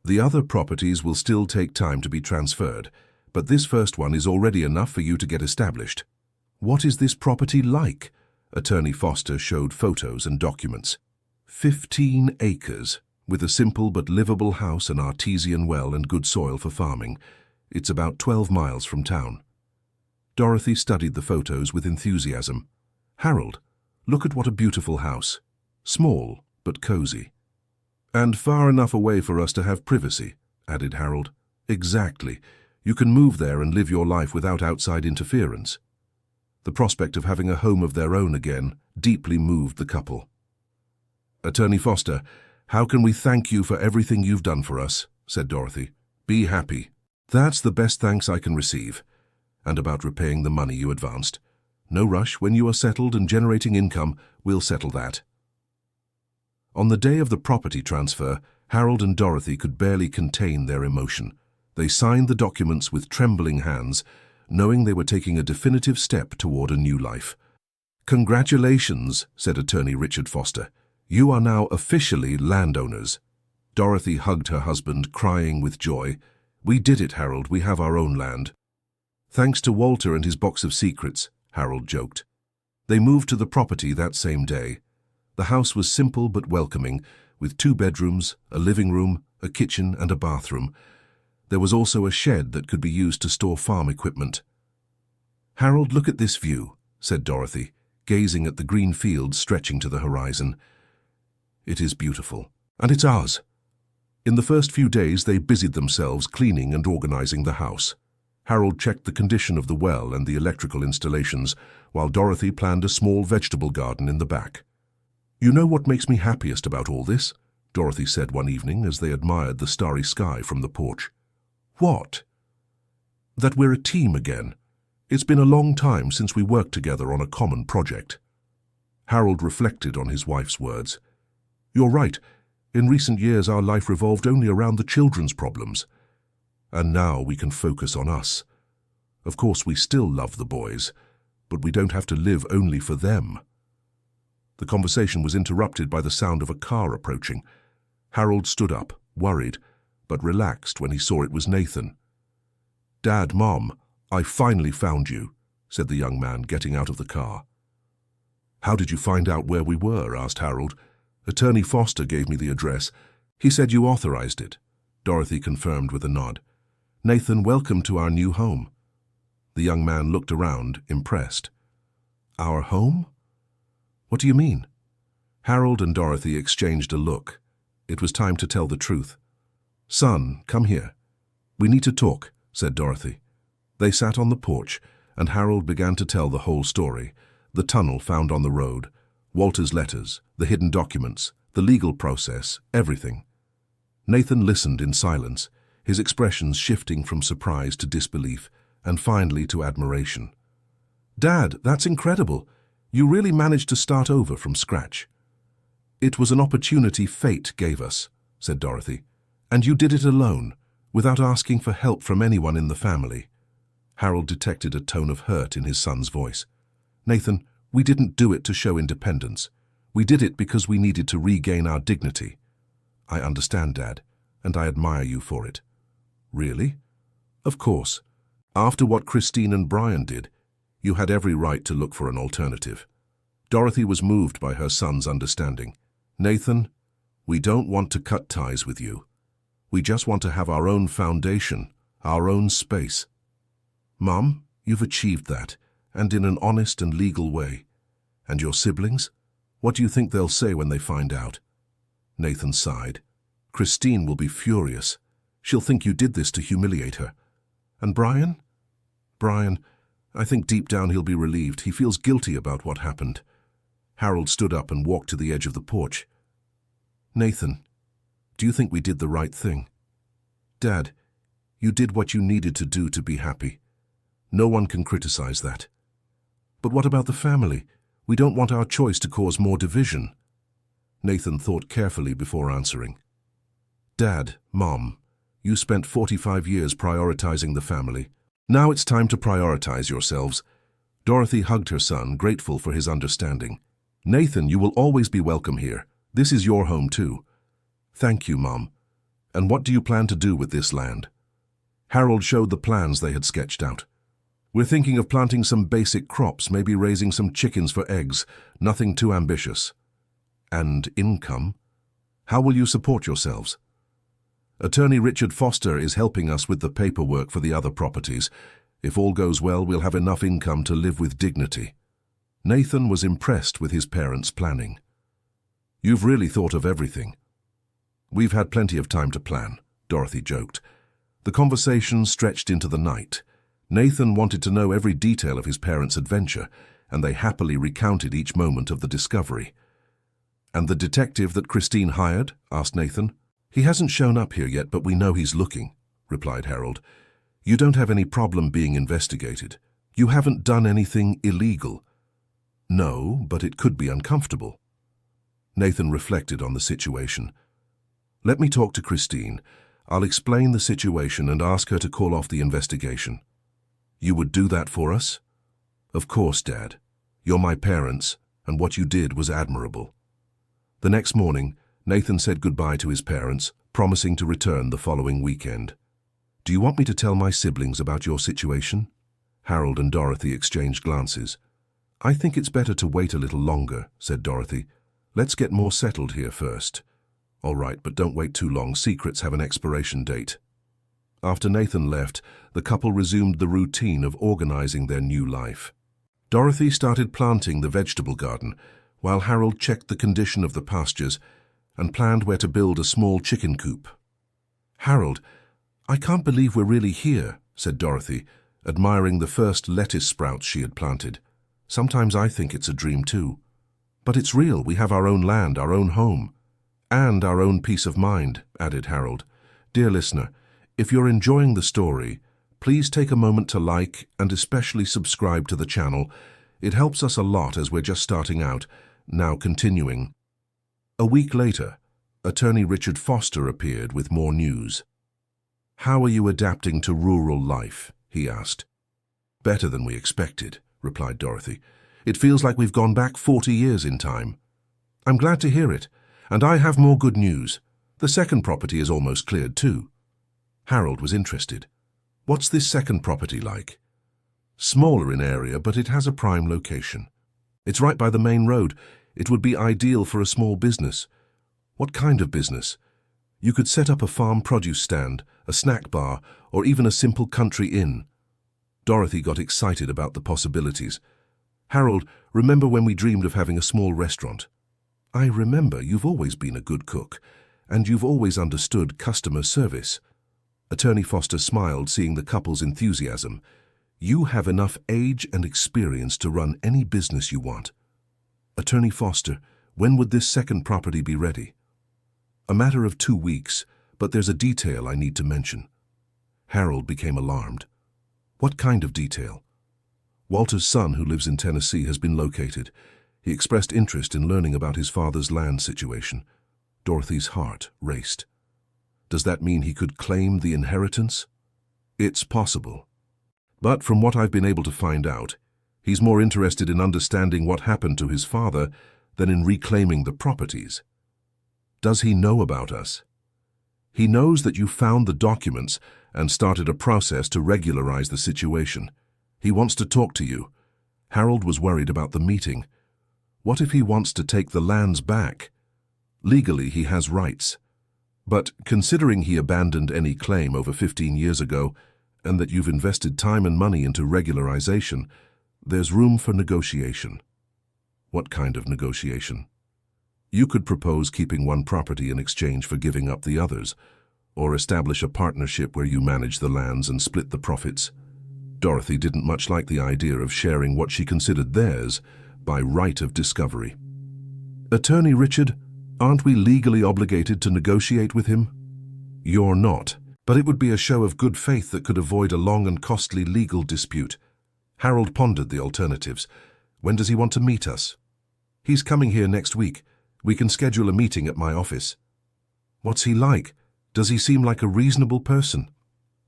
The other properties will still take time to be transferred, but this first one is already enough for you to get established. What is this property like? Attorney Foster showed photos and documents. 15 acres. With a simple but livable house, an artesian well and good soil for farming. It's about 12 miles from town. Dorothy studied the photos with enthusiasm. Harold, look at what a beautiful house. Small, but cozy. And far enough away for us to have privacy, added Harold. Exactly. You can move there and live your life without outside interference. The prospect of having a home of their own again deeply moved the couple. Attorney Foster, how can we thank you for everything you've done for us? Said Dorothy. Be happy. That's the best thanks I can receive. and about repaying the money you advanced. No rush. When you are settled and generating income, we'll settle that. On the day of the property transfer, Harold and Dorothy could barely contain their emotion. They signed the documents with trembling hands, knowing they were taking a definitive step toward a new life. "Congratulations," said Attorney Richard Foster. "You are now officially landowners." Dorothy hugged her husband, crying with joy. "We did it, Harold. We have our own land." "Thanks to Walter and his box of secrets," Harold joked. They moved to the property that same day. The house was simple but welcoming, with 2 bedrooms, a living room, a kitchen and a bathroom. There was also a shed that could be used to store farm equipment. "Harold, look at this view," said Dorothy, gazing at the green fields stretching to the horizon. "It is beautiful, and it's ours." In the first few days, they busied themselves cleaning and organizing the house. Harold checked the condition of the well and the electrical installations, while Dorothy planned a small vegetable garden in the back. "You know what makes me happiest about all this?" Dorothy said one evening as they admired the starry sky from the porch. "What?" "That we're a team again. It's been a long time since we worked together on a common project." Harold reflected on his wife's words. "You're right. In recent years, our life revolved only around the children's problems. And now we can focus on us. Of course, we still love the boys, but we don't have to live only for them." The conversation was interrupted by the sound of a car approaching. Harold stood up, worried, but relaxed when he saw it was Nathan. "Dad, Mom, I finally found you," said the young man, getting out of the car. "How did you find out where we were?" asked Harold. "Attorney Foster gave me the address. He said you authorized it." Dorothy confirmed with a nod. "Nathan, welcome to our new home." The young man looked around, impressed. "Our home? What do you mean?" Harold and Dorothy exchanged a look. It was time to tell the truth. "Son, come here. We need to talk," said Dorothy. They sat on the porch, and Harold began to tell the whole story. The tunnel found on the road, Walter's letters, the hidden documents, the legal process, everything. Nathan listened in silence, his expressions shifting from surprise to disbelief, and finally to admiration. "Dad, that's incredible. You really managed to start over from scratch." "It was an opportunity fate gave us," said Dorothy. "And you did it alone, without asking for help from anyone in the family." Harold detected a tone of hurt in his son's voice. "Nathan, we didn't do it to show independence. We did it because we needed to regain our dignity." "I understand, Dad, and I admire you for it." "Really?" "Of course. After what Christine and Brian did, you had every right to look for an alternative." Dorothy was moved by her son's understanding. "Nathan, we don't want to cut ties with you. We just want to have our own foundation, our own space." "Mom, you've achieved that, and in an honest and legal way. And your siblings? What do you think they'll say when they find out?" Nathan sighed. "Christine will be furious. She'll think you did this to humiliate her. And Brian? Brian, I think deep down he'll be relieved. He feels guilty about what happened." Harold stood up and walked to the edge of the porch. "Nathan, do you think we did the right thing?" "Dad, you did what you needed to do to be happy. No one can criticize that." "But what about the family? We don't want our choice to cause more division." Nathan thought carefully before answering. "Dad, Mom, you spent 45 years prioritizing the family. Now it's time to prioritize yourselves." Dorothy hugged her son, grateful for his understanding. "Nathan, you will always be welcome here. This is your home too." "Thank you, Mom. And what do you plan to do with this land?" Harold showed the plans they had sketched out. "We're thinking of planting some basic crops, maybe raising some chickens for eggs, nothing too ambitious." "And income? How will you support yourselves?" "Attorney Richard Foster is helping us with the paperwork for the other properties. If all goes well, we'll have enough income to live with dignity." Nathan was impressed with his parents' planning. "You've really thought of everything." "We've had plenty of time to plan," Dorothy joked. The conversation stretched into the night. Nathan wanted to know every detail of his parents' adventure, and they happily recounted each moment of the discovery. "And the detective that Christine hired?" asked Nathan. "He hasn't shown up here yet, but we know he's looking," replied Harold. You don't have any problem being investigated. You haven't done anything illegal. No, but it could be uncomfortable. Nathan reflected on the situation. Let me talk to Christine. I'll explain the situation and ask her to call off the investigation. You would do that for us? Of course, Dad. You're my parents, and what you did was admirable. The next morning, Nathan said goodbye to his parents, promising to return the following weekend. Do you want me to tell my siblings about your situation? Harold and Dorothy exchanged glances. I think it's better to wait a little longer, said Dorothy. Let's get more settled here first. All right, but don't wait too long. Secrets have an expiration date. After Nathan left, the couple resumed the routine of organizing their new life. Dorothy started planting the vegetable garden, while Harold checked the condition of the pastures and planned where to build a small chicken coop. Harold, I can't believe we're really here, said Dorothy, admiring the first lettuce sprouts she had planted. Sometimes I think it's a dream too. But it's real. We have our own land, our own home. And our own peace of mind, added Harold. Dear listener, if you're enjoying the story, please take a moment to like and especially subscribe to the channel. It helps us a lot as we're just starting out. Now continuing. A week later, attorney Richard Foster appeared with more news. How are you adapting to rural life? He asked. Better than we expected, replied Dorothy. It feels like we've gone back 40 years in time. I'm glad to hear it. And I have more good news. The second property is almost cleared too. Harold was interested. What's this second property like? Smaller in area, but it has a prime location. It's right by the main road. It would be ideal for a small business. What kind of business? You could set up a farm produce stand, a snack bar, or even a simple country inn. Dorothy got excited about the possibilities. Harold, remember when we dreamed of having a small restaurant? I remember. You've always been a good cook, and you've always understood customer service. Attorney Foster smiled, seeing the couple's enthusiasm. You have enough age and experience to run any business you want. Attorney Foster, when would this second property be ready? A matter of 2 weeks, but there's a detail I need to mention. Harold became alarmed. What kind of detail? Walter's son, who lives in Tennessee, has been located. He expressed interest in learning about his father's land situation. Dorothy's heart raced. Does that mean he could claim the inheritance? It's possible. But from what I've been able to find out, he's more interested in understanding what happened to his father than in reclaiming the properties. Does he know about us? He knows that you found the documents and started a process to regularize the situation. He wants to talk to you. Harold was worried about the meeting. What if he wants to take the lands back? Legally, he has rights. But considering he abandoned any claim over 15 years ago, and that you've invested time and money into regularization, there's room for negotiation. What kind of negotiation? You could propose keeping one property in exchange for giving up the others, or establish a partnership where you manage the lands and split the profits. Dorothy didn't much like the idea of sharing what she considered theirs by right of discovery. Attorney Richard, aren't we legally obligated to negotiate with him? You're not, but it would be a show of good faith that could avoid a long and costly legal dispute. Harold pondered the alternatives. When does he want to meet us? He's coming here next week. We can schedule a meeting at my office. What's he like? Does he seem like a reasonable person?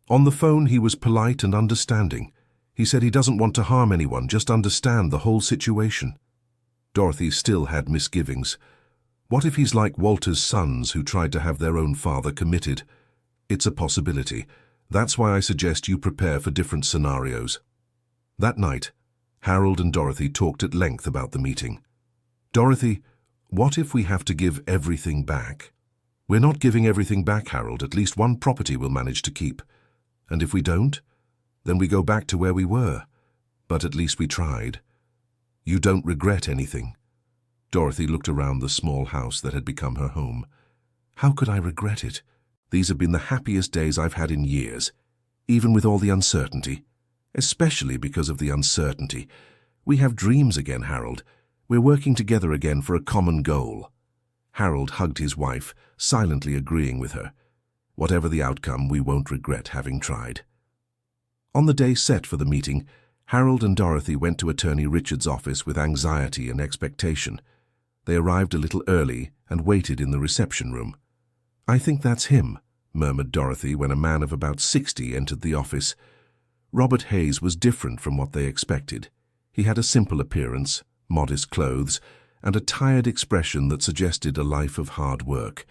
On the phone, he was polite and understanding. He said he doesn't want to harm anyone, just understand the whole situation. Dorothy still had misgivings. What if he's like Walter's sons who tried to have their own father committed? It's a possibility. That's why I suggest you prepare for different scenarios. That night, Harold and Dorothy talked at length about the meeting. Dorothy, what if we have to give everything back? We're not giving everything back, Harold. At least one property we'll manage to keep. And if we don't, then we go back to where we were. But at least we tried. You don't regret anything. Dorothy looked around the small house that had become her home. How could I regret it? These have been the happiest days I've had in years, even with all the uncertainty. Especially because of the uncertainty. We have dreams again, Harold. We're working together again for a common goal. Harold hugged his wife, silently agreeing with her. Whatever the outcome, we won't regret having tried. On the day set for the meeting, Harold and Dorothy went to Attorney Richard's office with anxiety and expectation. They arrived a little early and waited in the reception room. "I think that's him," murmured Dorothy when a man of about 60 entered the office. Robert Hayes was different from what they expected. He had a simple appearance, modest clothes, and a tired expression that suggested a life of hard work.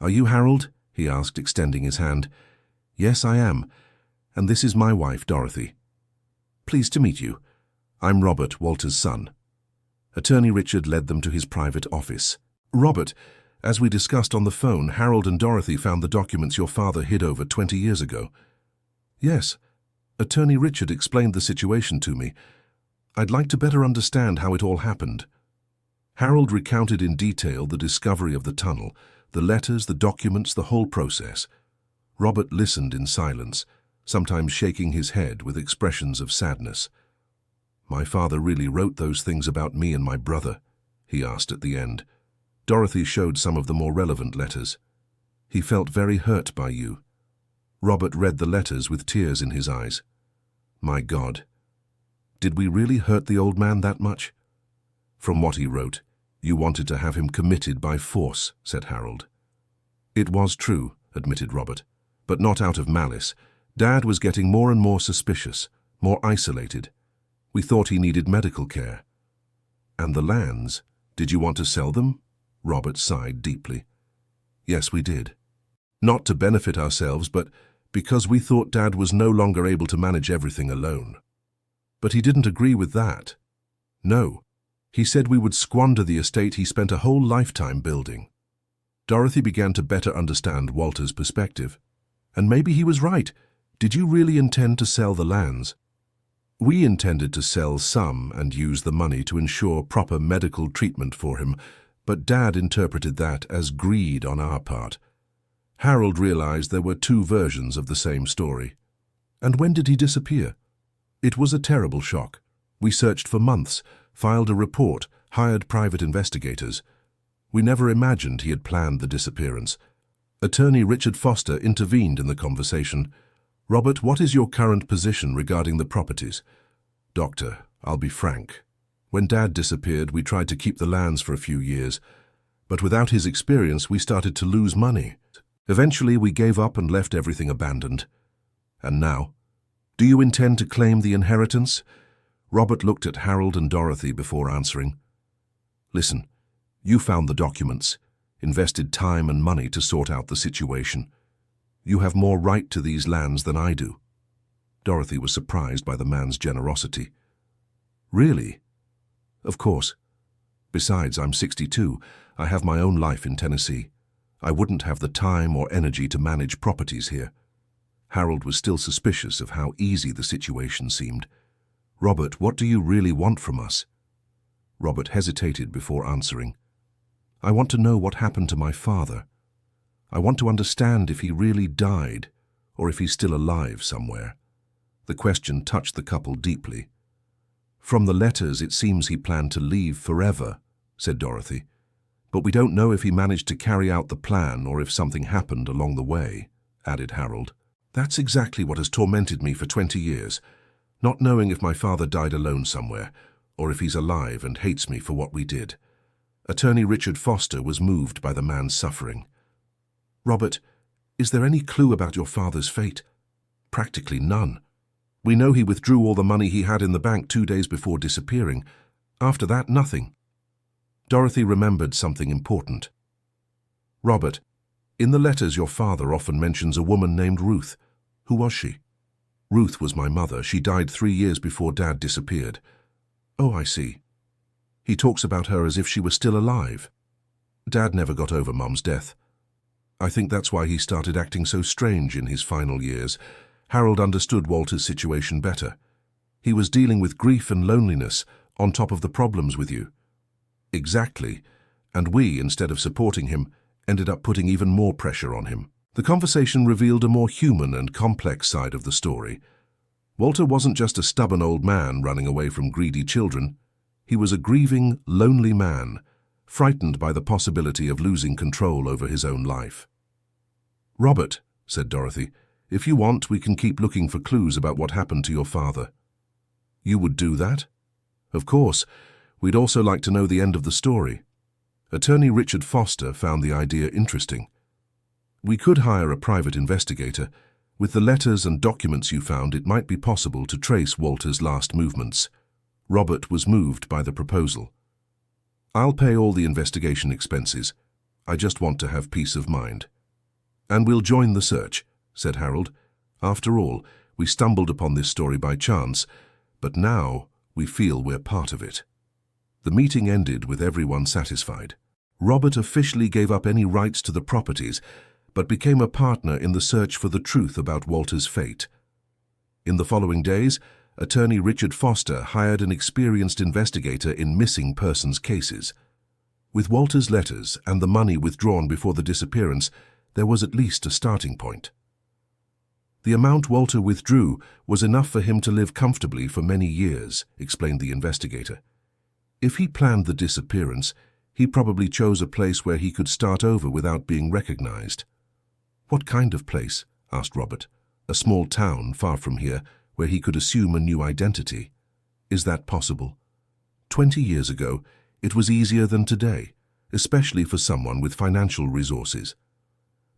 "Are you Harold?" he asked, extending his hand. "Yes, I am. And this is my wife, Dorothy. Pleased to meet you. I'm Robert, Walter's son." Attorney Richard led them to his private office. "Robert, as we discussed on the phone, Harold and Dorothy found the documents your father hid over 20 years ago." "Yes. Attorney Richard explained the situation to me. I'd like to better understand how it all happened." Harold recounted in detail the discovery of the tunnel, the letters, the documents, the whole process. Robert listened in silence, sometimes shaking his head with expressions of sadness. "My father really wrote those things about me and my brother?" he asked at the end. Dorothy showed some of the more relevant letters. "He felt very hurt by you." Robert read the letters with tears in his eyes. "My God, did we really hurt the old man that much?" "From what he wrote, you wanted to have him committed by force," said Harold. "It was true," admitted Robert, "but not out of malice. Dad was getting more and more suspicious, more isolated. We thought he needed medical care." "And the lands, did you want to sell them?" Robert sighed deeply. "Yes, we did. Not to benefit ourselves, but because we thought Dad was no longer able to manage everything alone." "But he didn't agree with that." "No. He said we would squander the estate he spent a whole lifetime building." Dorothy began to better understand Walter's perspective. "And maybe he was right. Did you really intend to sell the lands?" "We intended to sell some and use the money to ensure proper medical treatment for him, but Dad interpreted that as greed on our part." Harold realized there were two versions of the same story. "And when did he disappear?" "It was a terrible shock. We searched for months, filed a report, hired private investigators. We never imagined he had planned the disappearance." Attorney Richard Foster intervened in the conversation. "Robert, what is your current position regarding the properties?" "Doctor, I'll be frank. When Dad disappeared, we tried to keep the lands for a few years, but without his experience, we started to lose money. Eventually, we gave up and left everything abandoned. And now, do you intend to claim the inheritance?" Robert looked at Harold and Dorothy before answering. "Listen, you found the documents, invested time and money to sort out the situation. You have more right to these lands than I do." Dorothy was surprised by the man's generosity. "Really?" "Of course. Besides, I'm 62. I have my own life in Tennessee. I wouldn't have the time or energy to manage properties here." Harold was still suspicious of how easy the situation seemed. "Robert, what do you really want from us?" Robert hesitated before answering. "I want to know what happened to my father. I want to understand if he really died or if he's still alive somewhere." The question touched the couple deeply. "From the letters, it seems he planned to leave forever," said Dorothy. "But we don't know if he managed to carry out the plan or if something happened along the way," added Harold. "That's exactly what has tormented me for 20 years, not knowing if my father died alone somewhere or if he's alive and hates me for what we did." Attorney Richard Foster was moved by the man's suffering. "Robert, is there any clue about your father's fate?" "Practically none. We know he withdrew all the money he had in the bank 2 days before disappearing. After that, nothing." Dorothy remembered something important. "Robert, in the letters your father often mentions a woman named Ruth. Who was she?" "Ruth was my mother. She died 3 years before Dad disappeared." "Oh, I see. He talks about her as if she was still alive." "Dad never got over Mum's death. I think that's why he started acting so strange in his final years." Harold understood Walter's situation better. "He was dealing with grief and loneliness on top of the problems with you." "Exactly. And we, instead of supporting him, ended up putting even more pressure on him." The conversation revealed a more human and complex side of the story. Walter wasn't just a stubborn old man running away from greedy children. He was a grieving, lonely man, frightened by the possibility of losing control over his own life. "Robert," said Dorothy, If you want, we can keep looking for clues about what happened to your father." "You would do that?" "Of course. We'd also like to know the end of the story." Attorney Richard Foster found the idea interesting. "We could hire a private investigator. With the letters and documents you found, it might be possible to trace Walter's last movements." Robert was moved by the proposal. "I'll pay all the investigation expenses. I just want to have peace of mind." "And we'll join the search," said Harold. "After all, we stumbled upon this story by chance, but now we feel we're part of it." The meeting ended with everyone satisfied. Robert officially gave up any rights to the properties, but became a partner in the search for the truth about Walter's fate. In the following days, attorney Richard Foster hired an experienced investigator in missing persons cases. With Walter's letters and the money withdrawn before the disappearance, there was at least a starting point. "The amount Walter withdrew was enough for him to live comfortably for many years," explained the investigator. "If he planned the disappearance, he probably chose a place where he could start over without being recognized." "What kind of place?" asked Robert. "A small town far from here, where he could assume a new identity. Is that possible? 20 years ago, it was easier than today, especially for someone with financial resources."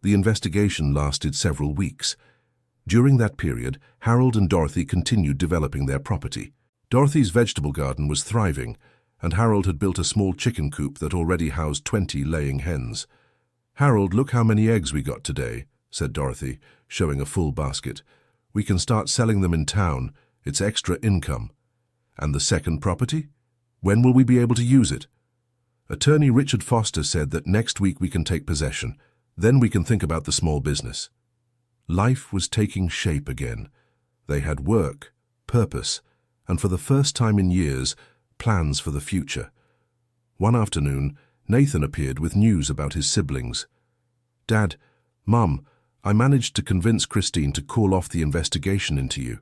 The investigation lasted several weeks. During that period, Harold and Dorothy continued developing their property. Dorothy's vegetable garden was thriving, and Harold had built a small chicken coop that already housed 20 laying hens. "Harold, look how many eggs we got today," said Dorothy, showing a full basket. "We can start selling them in town. It's extra income." "And the second property? When will we be able to use it?" Attorney Richard Foster said that next week we can take possession. Then we can think about the small business. Life was taking shape again. They had work, purpose, and for the first time in years, plans for the future. One afternoon, Nathan appeared with news about his siblings. "Dad, Mum, I managed to convince Christine to call off the investigation into you."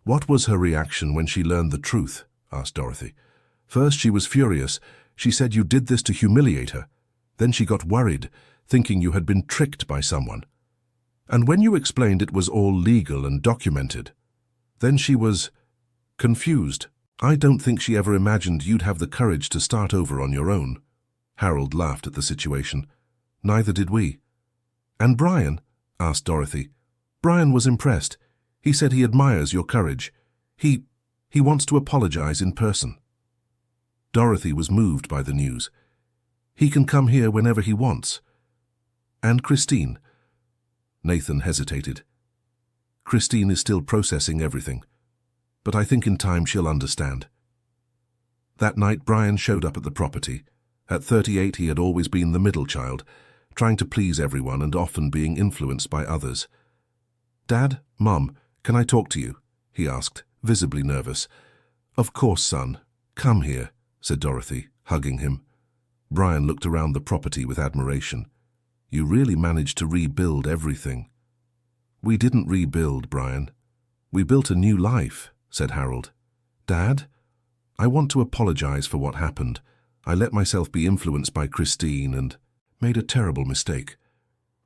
"What was her reaction when she learned the truth?" asked Dorothy. "First she was furious. She said you did this to humiliate her. Then she got worried, thinking you had been tricked by someone. And when you explained it was all legal and documented, then she was confused. I don't think she ever imagined you'd have the courage to start over on your own." Harold laughed at the situation. "Neither did we." "And Brian?" asked Dorothy. "Brian was impressed. He said he admires your courage. He wants to apologize in person." Dorothy was moved by the news. "He can come here whenever he wants." "And Christine?" Nathan hesitated. "Christine is still processing everything, but I think in time she'll understand." That night, Brian showed up at the property. At 38, he had always been the middle child, trying to please everyone and often being influenced by others. "Dad, Mum, can I talk to you?" he asked, visibly nervous. "Of course, son. Come here," said Dorothy, hugging him. Brian looked around the property with admiration. "You really managed to rebuild everything." "We didn't rebuild, Brian. We built a new life," said Harold. "Dad, I want to apologize for what happened. I let myself be influenced by Christine and made a terrible mistake."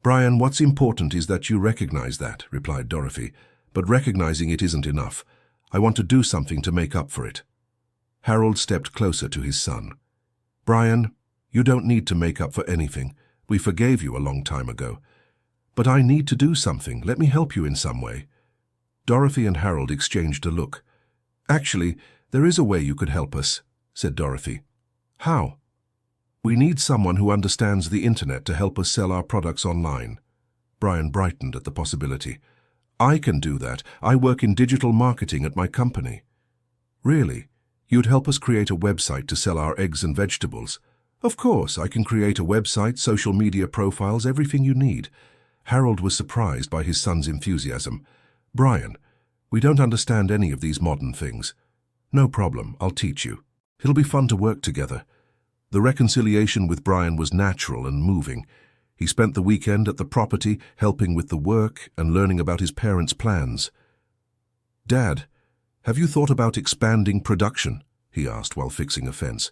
"Brian, what's important is that you recognize that," replied Dorothy. "But recognizing it isn't enough. I want to do something to make up for it." Harold stepped closer to his son. "Brian, you don't need to make up for anything. We forgave you a long time ago. But I need to do something. Let me help you in some way." Dorothy and Harold exchanged a look. "Actually, there is a way you could help us," said Dorothy. "How?" "We need someone who understands the internet to help us sell our products online." Brian brightened at the possibility. "I can do that. I work in digital marketing at my company." "Really? You'd help us create a website to sell our eggs and vegetables?" "Of course, I can create a website, social media profiles, everything you need." Harold was surprised by his son's enthusiasm. "Brian, we don't understand any of these modern things." "No problem, I'll teach you. It'll be fun to work together." The reconciliation with Brian was natural and moving. He spent the weekend at the property, helping with the work and learning about his parents' plans. "Dad, have you thought about expanding production?" he asked while fixing a fence.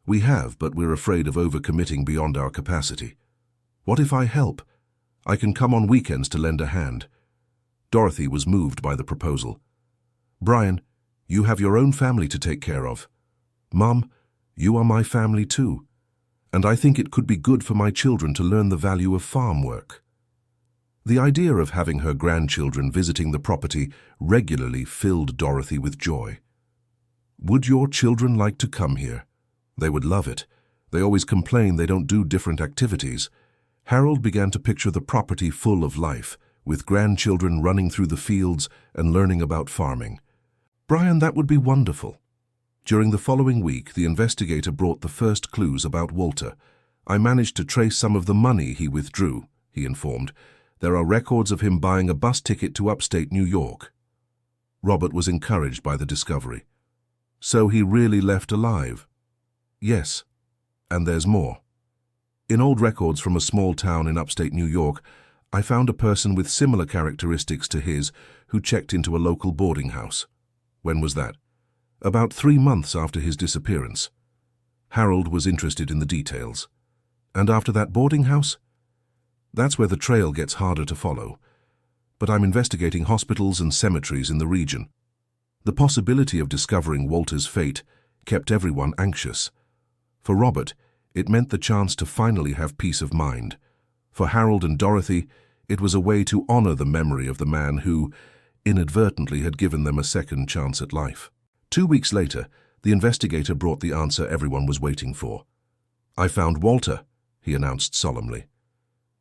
"We have, but we're afraid of overcommitting beyond our capacity." "What if I help? I can come on weekends to lend a hand." Dorothy was moved by the proposal. "Brian, you have your own family to take care of. Mom, you are my family too, and I think it could be good for my children to learn the value of farm work." The idea of having her grandchildren visiting the property regularly filled Dorothy with joy. "Would your children like to come here? They would love it. They always complain they don't do different activities." Harold began to picture the property full of life, with grandchildren running through the fields and learning about farming. "Brian, that would be wonderful." During the following week, the investigator brought the first clues about Walter. "I managed to trace some of the money he withdrew," he informed. "There are records of him buying a bus ticket to upstate New York." Robert was encouraged by the discovery. "So he really left alive?" "Yes, and there's more. In old records from a small town in upstate New York, I found a person with similar characteristics to his who checked into a local boarding house." "When was that?" "About 3 months after his disappearance." Harold was interested in the details. "And after that boarding house?" "That's where the trail gets harder to follow. But I'm investigating hospitals and cemeteries in the region." The possibility of discovering Walter's fate kept everyone anxious. For Robert, it meant the chance to finally have peace of mind. For Harold and Dorothy, it was a way to honor the memory of the man who, inadvertently, had given them a second chance at life. 2 weeks later, the investigator brought the answer everyone was waiting for. "I found Walter," he announced solemnly.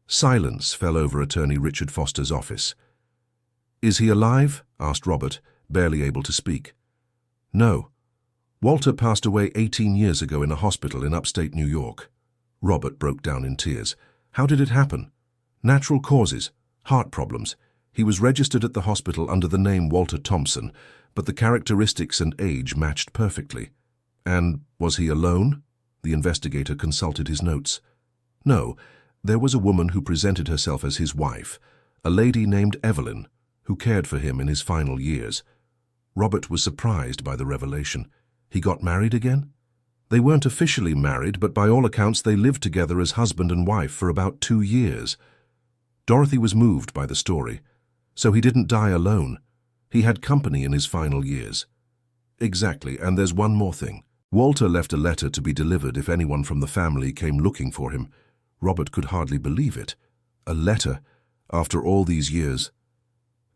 Silence fell over Attorney Richard Foster's office. "Is he alive?" asked Robert, barely able to speak. "No. Walter passed away 18 years ago in a hospital in upstate New York." Robert broke down in tears. "How did it happen?" "Natural causes, heart problems. He was registered at the hospital under the name Walter Thompson, but the characteristics and age matched perfectly." "And was he alone?" The investigator consulted his notes. "No, there was a woman who presented herself as his wife, a lady named Evelyn, who cared for him in his final years." Robert was surprised by the revelation. "He got married again?" "They weren't officially married, but by all accounts they lived together as husband and wife for about 2 years." Dorothy was moved by the story. "So he didn't die alone. He had company in his final years." "Exactly, and there's one more thing. Walter left a letter to be delivered if anyone from the family came looking for him." Robert could hardly believe it. A letter, after all these years.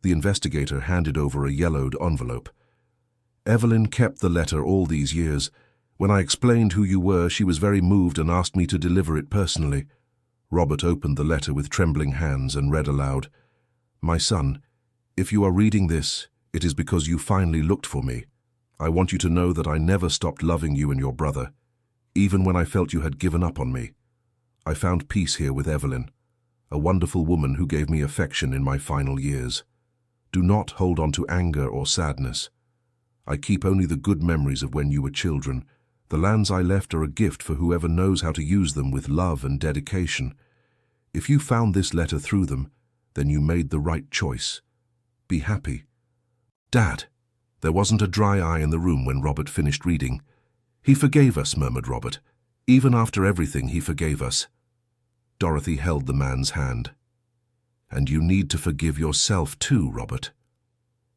The investigator handed over a yellowed envelope. "Evelyn kept the letter all these years. When I explained who you were, she was very moved and asked me to deliver it personally." Robert opened the letter with trembling hands and read aloud, "My son, if you are reading this, it is because you finally looked for me. I want you to know that I never stopped loving you and your brother, even when I felt you had given up on me. I found peace here with Evelyn, a wonderful woman who gave me affection in my final years. Do not hold on to anger or sadness. I keep only the good memories of when you were children. The lands I left are a gift for whoever knows how to use them with love and dedication. If you found this letter through them, then you made the right choice. Be happy." "Dad." There wasn't a dry eye in the room when Robert finished reading. "He forgave us," murmured Robert. "Even after everything, he forgave us." Dorothy held the man's hand. "And you need to forgive yourself too, Robert."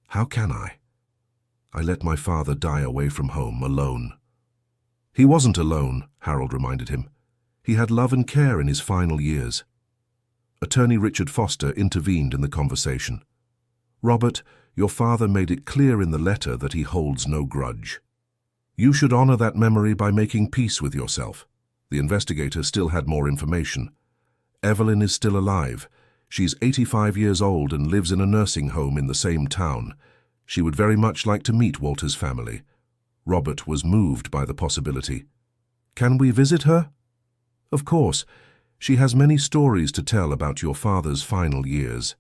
"How can I?" "I let my father die away from home, alone." "He wasn't alone," Harold reminded him. "He had love and care in his final years." Attorney Richard Foster intervened in the conversation. "Robert, your father made it clear in the letter that he holds no grudge. You should honor that memory by making peace with yourself." The investigator still had more information. "Evelyn is still alive. She's 85 years old and lives in a nursing home in the same town. She would very much like to meet Walter's family." Robert was moved by the possibility. "Can we visit her?" "Of course. She has many stories to tell about your father's final years."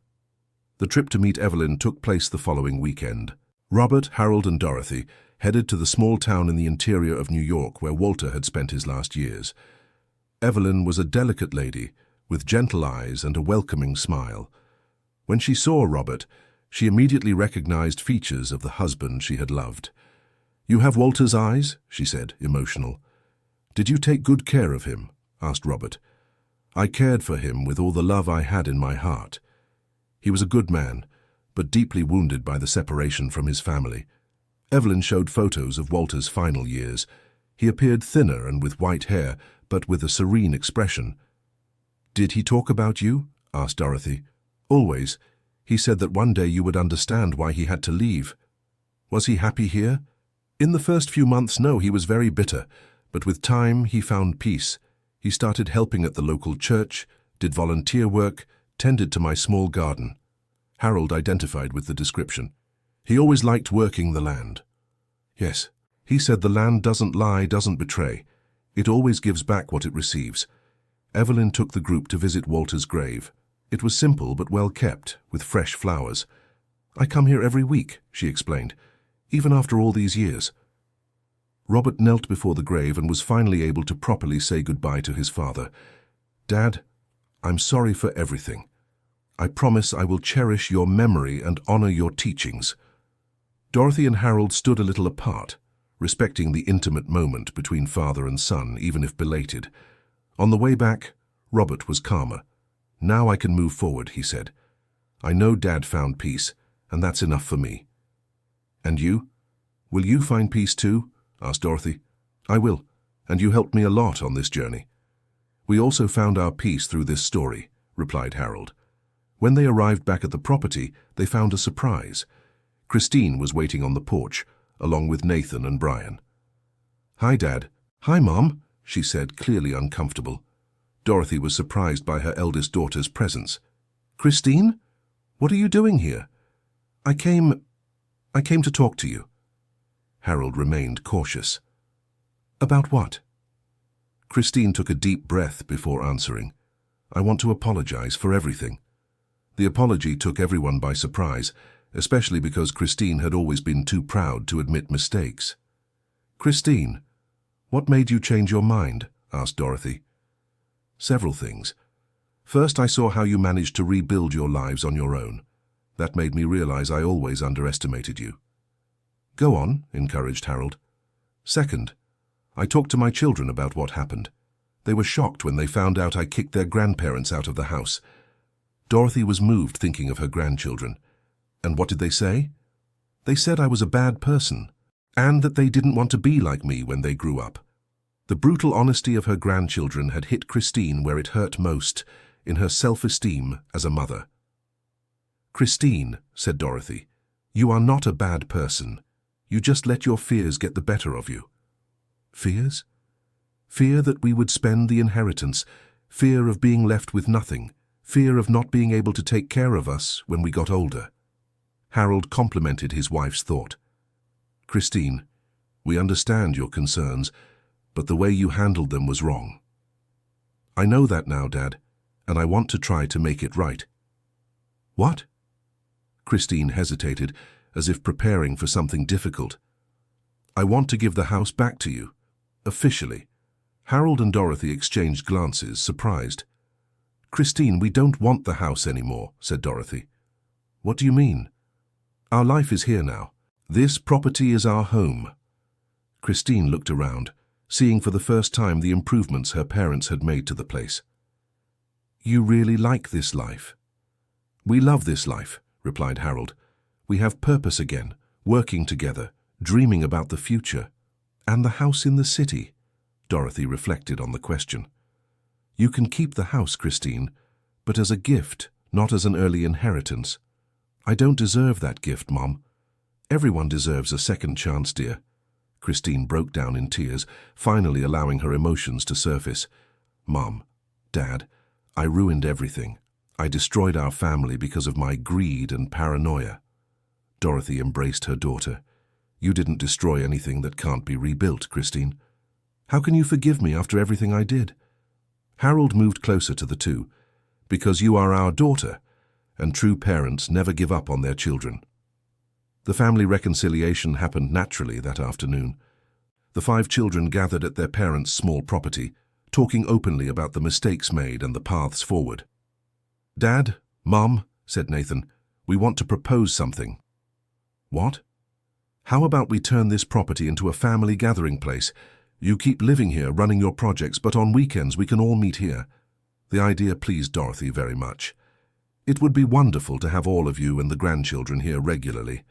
The trip to meet Evelyn took place the following weekend. Robert, Harold, and Dorothy headed to the small town in the interior of New York where Walter had spent his last years. Evelyn was a delicate lady with gentle eyes and a welcoming smile. When she saw Robert, she immediately recognized features of the husband she had loved. "You have Walter's eyes," she said, emotional. "Did you take good care of him?" asked Robert. "I cared for him with all the love I had in my heart. He was a good man, but deeply wounded by the separation from his family. Evelyn showed photos of Walter's final years. He appeared thinner and with white hair, but with a serene expression. "Did he talk about you?" asked Dorothy. "Always. He said that one day you would understand why he had to leave." "Was he happy here?" "In the first few months, no, he was very bitter, but with time he found peace. He started helping at the local church, did volunteer work, tended to my small garden." Harold identified with the description. "He always liked working the land." "Yes, he said the land doesn't lie, doesn't betray. It always gives back what it receives." Evelyn took the group to visit Walter's grave. It was simple but well kept, with fresh flowers. "I come here every week," she explained, "even after all these years." Robert knelt before the grave and was finally able to properly say goodbye to his father. "Dad, I'm sorry for everything. I promise I will cherish your memory and honor your teachings." Dorothy and Harold stood a little apart, respecting the intimate moment between father and son, even if belated. On the way back, Robert was calmer. "Now I can move forward," he said. "I know Dad found peace, and that's enough for me." "And you? Will you find peace too?" asked Dorothy. "I will, and you helped me a lot on this journey." "We also found our peace through this story," replied Harold. When they arrived back at the property, they found a surprise. Christine was waiting on the porch, along with Nathan and Brian. "Hi, Dad." "Hi, Mom," she said, clearly uncomfortable. Dorothy was surprised by her eldest daughter's presence. "Christine? What are you doing here?" I came to talk to you." Harold remained cautious. "About what?" Christine took a deep breath before answering. "I want to apologize for everything." The apology took everyone by surprise, especially because Christine had always been too proud to admit mistakes. "Christine, what made you change your mind?" asked Dorothy. "Several things. First, I saw how you managed to rebuild your lives on your own. That made me realize I always underestimated you." "Go on," encouraged Harold. "Second, I talked to my children about what happened. They were shocked when they found out I kicked their grandparents out of the house." Dorothy was moved thinking of her grandchildren. "And what did they say?" "They said I was a bad person, and that they didn't want to be like me when they grew up." The brutal honesty of her grandchildren had hit Christine where it hurt most, in her self-esteem as a mother. "Christine," said Dorothy, "you are not a bad person. You just let your fears get the better of you." "Fears?" "Fear that we would spend the inheritance, fear of being left with nothing, fear of not being able to take care of us when we got older." Harold complimented his wife's thought. "Christine, we understand your concerns, but the way you handled them was wrong." "I know that now, Dad, and I want to try to make it right." "What?" Christine hesitated, as if preparing for something difficult. "I want to give the house back to you, officially." Harold and Dorothy exchanged glances, surprised. "Christine, we don't want the house anymore," said Dorothy. "What do you mean?" "Our life is here now. This property is our home." Christine looked around, seeing for the first time the improvements her parents had made to the place. "You really like this life?" "We love this life," replied Harold. "We have purpose again, working together, dreaming about the future." "And the house in the city?" Dorothy reflected on the question. "You can keep the house, Christine, but as a gift, not as an early inheritance." "I don't deserve that gift, Mom." "Everyone deserves a second chance, dear." Christine broke down in tears, finally allowing her emotions to surface. "Mom, Dad, I ruined everything. I destroyed our family because of my greed and paranoia." Dorothy embraced her daughter. "You didn't destroy anything that can't be rebuilt, Christine. How can you forgive me after everything I did?" Harold moved closer to the two. "Because you are our daughter, and true parents never give up on their children." The family reconciliation happened naturally that afternoon. The 5 children gathered at their parents' small property, talking openly about the mistakes made and the paths forward. "Dad, Mom," said Nathan, "we want to propose something." "What?" "How about we turn this property into a family gathering place? You keep living here, running your projects, but on weekends we can all meet here." The idea pleased Dorothy very much. It would be wonderful to have all of you and the grandchildren here regularly.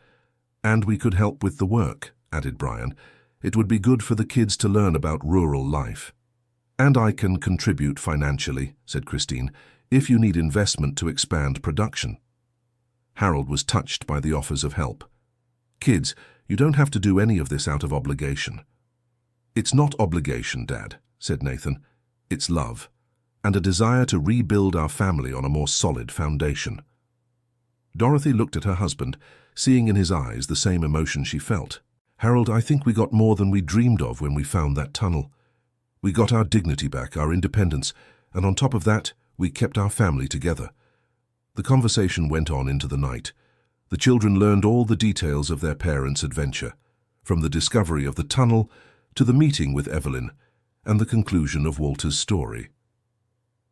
And we could help with the work, added Brian. It would be good for the kids to learn about rural life. And I can contribute financially, said Christine, if you need investment to expand production. Harold was touched by the offers of help. Kids, you don't have to do any of this out of obligation. It's not obligation, Dad, said Nathan. It's love, and a desire to rebuild our family on a more solid foundation. Dorothy looked at her husband, seeing in his eyes the same emotion she felt. Harold, I think we got more than we dreamed of when we found that tunnel. We got our dignity back, our independence, and on top of that, we kept our family together. The conversation went on into the night. The children learned all the details of their parents' adventure, from the discovery of the tunnel to the meeting with Evelyn and the conclusion of Walter's story.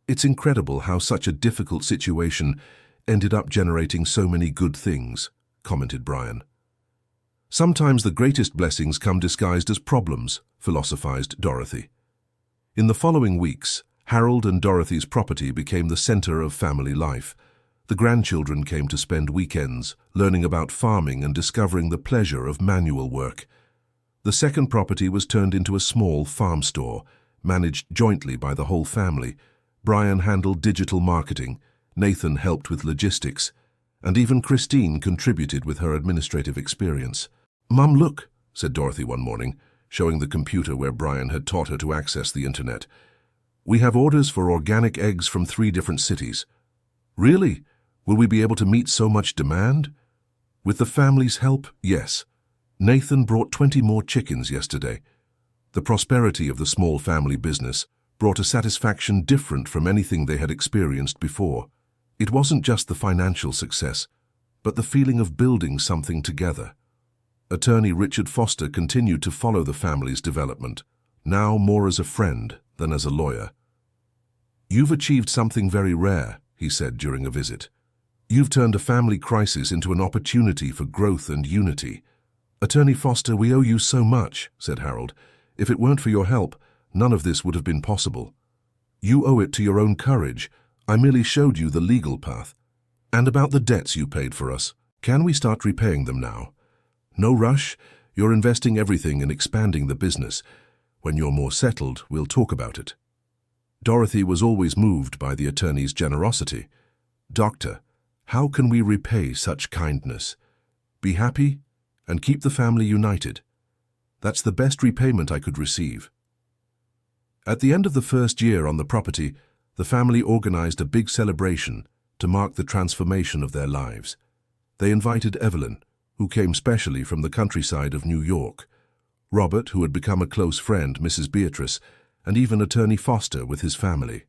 It's incredible how such a difficult situation ended up generating so many good things, commented Brian. Sometimes the greatest blessings come disguised as problems, philosophized Dorothy. In the following weeks, Harold and Dorothy's property became the center of family life. The grandchildren came to spend weekends, learning about farming and discovering the pleasure of manual work. The second property was turned into a small farm store, managed jointly by the whole family. Brian handled digital marketing, Nathan helped with logistics, and even Christine contributed with her administrative experience. "Mum, look," said Dorothy one morning, showing the computer where Brian had taught her to access the internet. "We have orders for organic eggs from 3 different cities." "Really? Will we be able to meet so much demand?" "With the family's help, yes. Nathan brought 20 more chickens yesterday." The prosperity of the small family business brought a satisfaction different from anything they had experienced before. It wasn't just the financial success, but the feeling of building something together. Attorney Richard Foster continued to follow the family's development, now more as a friend than as a lawyer. "You've achieved something very rare," he said during a visit. "You've turned a family crisis into an opportunity for growth and unity." "Attorney Foster, we owe you so much," said Harold. "If it weren't for your help, none of this would have been possible. You owe it to your own courage. I merely showed you the legal path. And about the debts you paid for us, can we start repaying them now? No rush. You're investing everything in expanding the business. When you're more settled, we'll talk about it." Dorothy was always moved by the attorney's generosity. "Doctor, how can we repay such kindness? Be happy and keep the family united. That's the best repayment I could receive." At the end of the first year on the property, the family organized a big celebration to mark the transformation of their lives. They invited Evelyn, who came specially from the countryside of New York, Robert, who had become a close friend, Mrs. Beatrice, and even Attorney Foster with his family.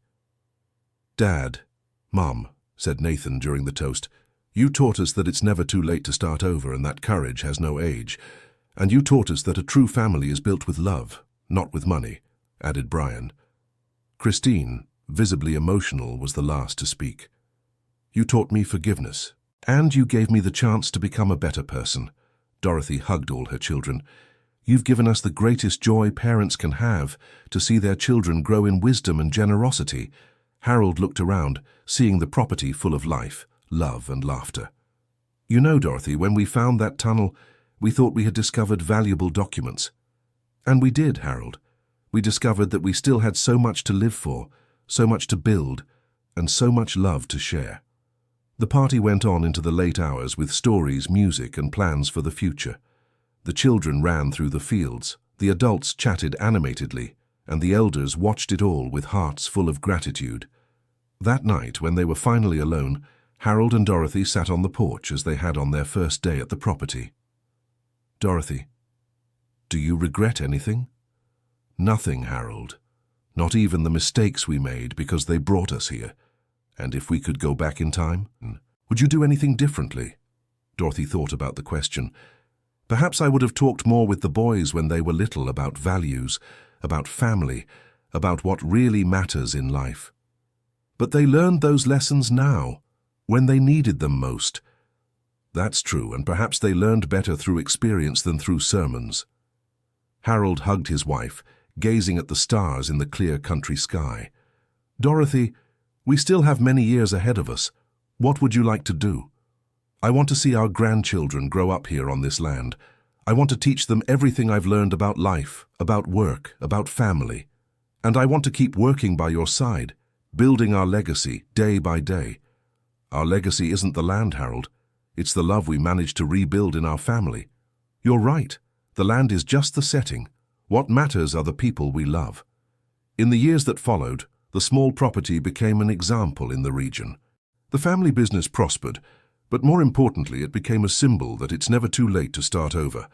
"Dad, Mum," said Nathan during the toast, "you taught us that it's never too late to start over and that courage has no age. And you taught us that a true family is built with love, not with money," added Brian. Christine, visibly emotional, was the last to speak. "You taught me forgiveness, and you gave me the chance to become a better person." Dorothy hugged all her children. "You've given us the greatest joy parents can have, to see their children grow in wisdom and generosity." Harold looked around, seeing the property full of life, love and laughter. "You know, Dorothy, when we found that tunnel, we thought we had discovered valuable documents. And we did, Harold. We discovered that we still had so much to live for, so much to build, and so much love to share." The party went on into the late hours with stories, music, and plans for the future. The children ran through the fields, the adults chatted animatedly, and the elders watched it all with hearts full of gratitude. That night, when they were finally alone, Harold and Dorothy sat on the porch as they had on their first day at the property. "Dorothy, do you regret anything?" "Nothing, Harold. Not even the mistakes we made because they brought us here. And if we could go back in time, would you do anything differently?" Dorothy thought about the question. "Perhaps I would have talked more with the boys when they were little about values, about family, about what really matters in life. But they learned those lessons now, when they needed them most." "That's true, and perhaps they learned better through experience than through sermons." Harold hugged his wife, gazing at the stars in the clear country sky. "Dorothy, we still have many years ahead of us. What would you like to do? I want to see our grandchildren grow up here on this land. I want to teach them everything I've learned about life, about work, about family. And I want to keep working by your side, building our legacy day by day. Our legacy isn't the land, Harold. It's the love we managed to rebuild in our family. You're right. The land is just the setting. What matters are the people we love. In the years that followed, the small property became an example in the region. The family business prospered, but more importantly, it became a symbol that it's never too late to start over,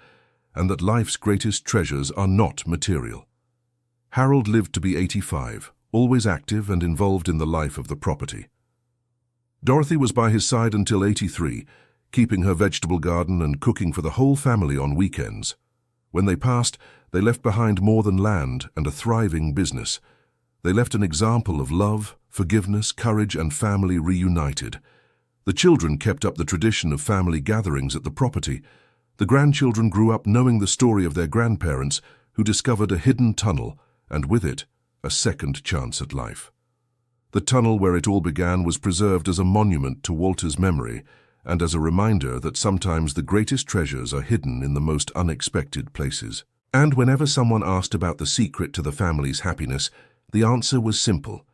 and that life's greatest treasures are not material. Harold lived to be 85, always active and involved in the life of the property. Dorothy was by his side until 83, keeping her vegetable garden and cooking for the whole family on weekends. When they passed, they left behind more than land and a thriving business. They left an example of love, forgiveness, courage, and family reunited. The children kept up the tradition of family gatherings at the property. The grandchildren grew up knowing the story of their grandparents who discovered a hidden tunnel, and with it, a second chance at life. The tunnel where it all began was preserved as a monument to Walter's memory and as a reminder that sometimes the greatest treasures are hidden in the most unexpected places. And whenever someone asked about the secret to the family's happiness, the answer was simple: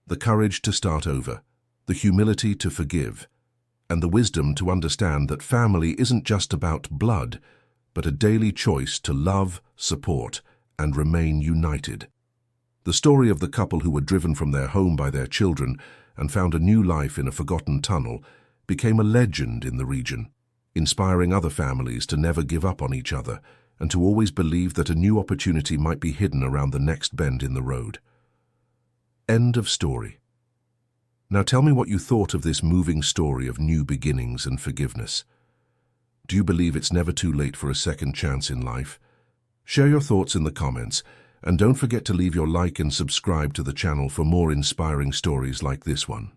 the courage to start over, the humility to forgive, and the wisdom to understand that family isn't just about blood, but a daily choice to love, support, and remain united. The story of the couple who were driven from their home by their children and found a new life in a forgotten tunnel became a legend in the region, inspiring other families to never give up on each other and to always believe that a new opportunity might be hidden around the next bend in the road. End of story. Now tell me what you thought of this moving story of new beginnings and forgiveness. Do you believe it's never too late for a second chance in life? Share your thoughts in the comments, and don't forget to leave your like and subscribe to the channel for more inspiring stories like this one.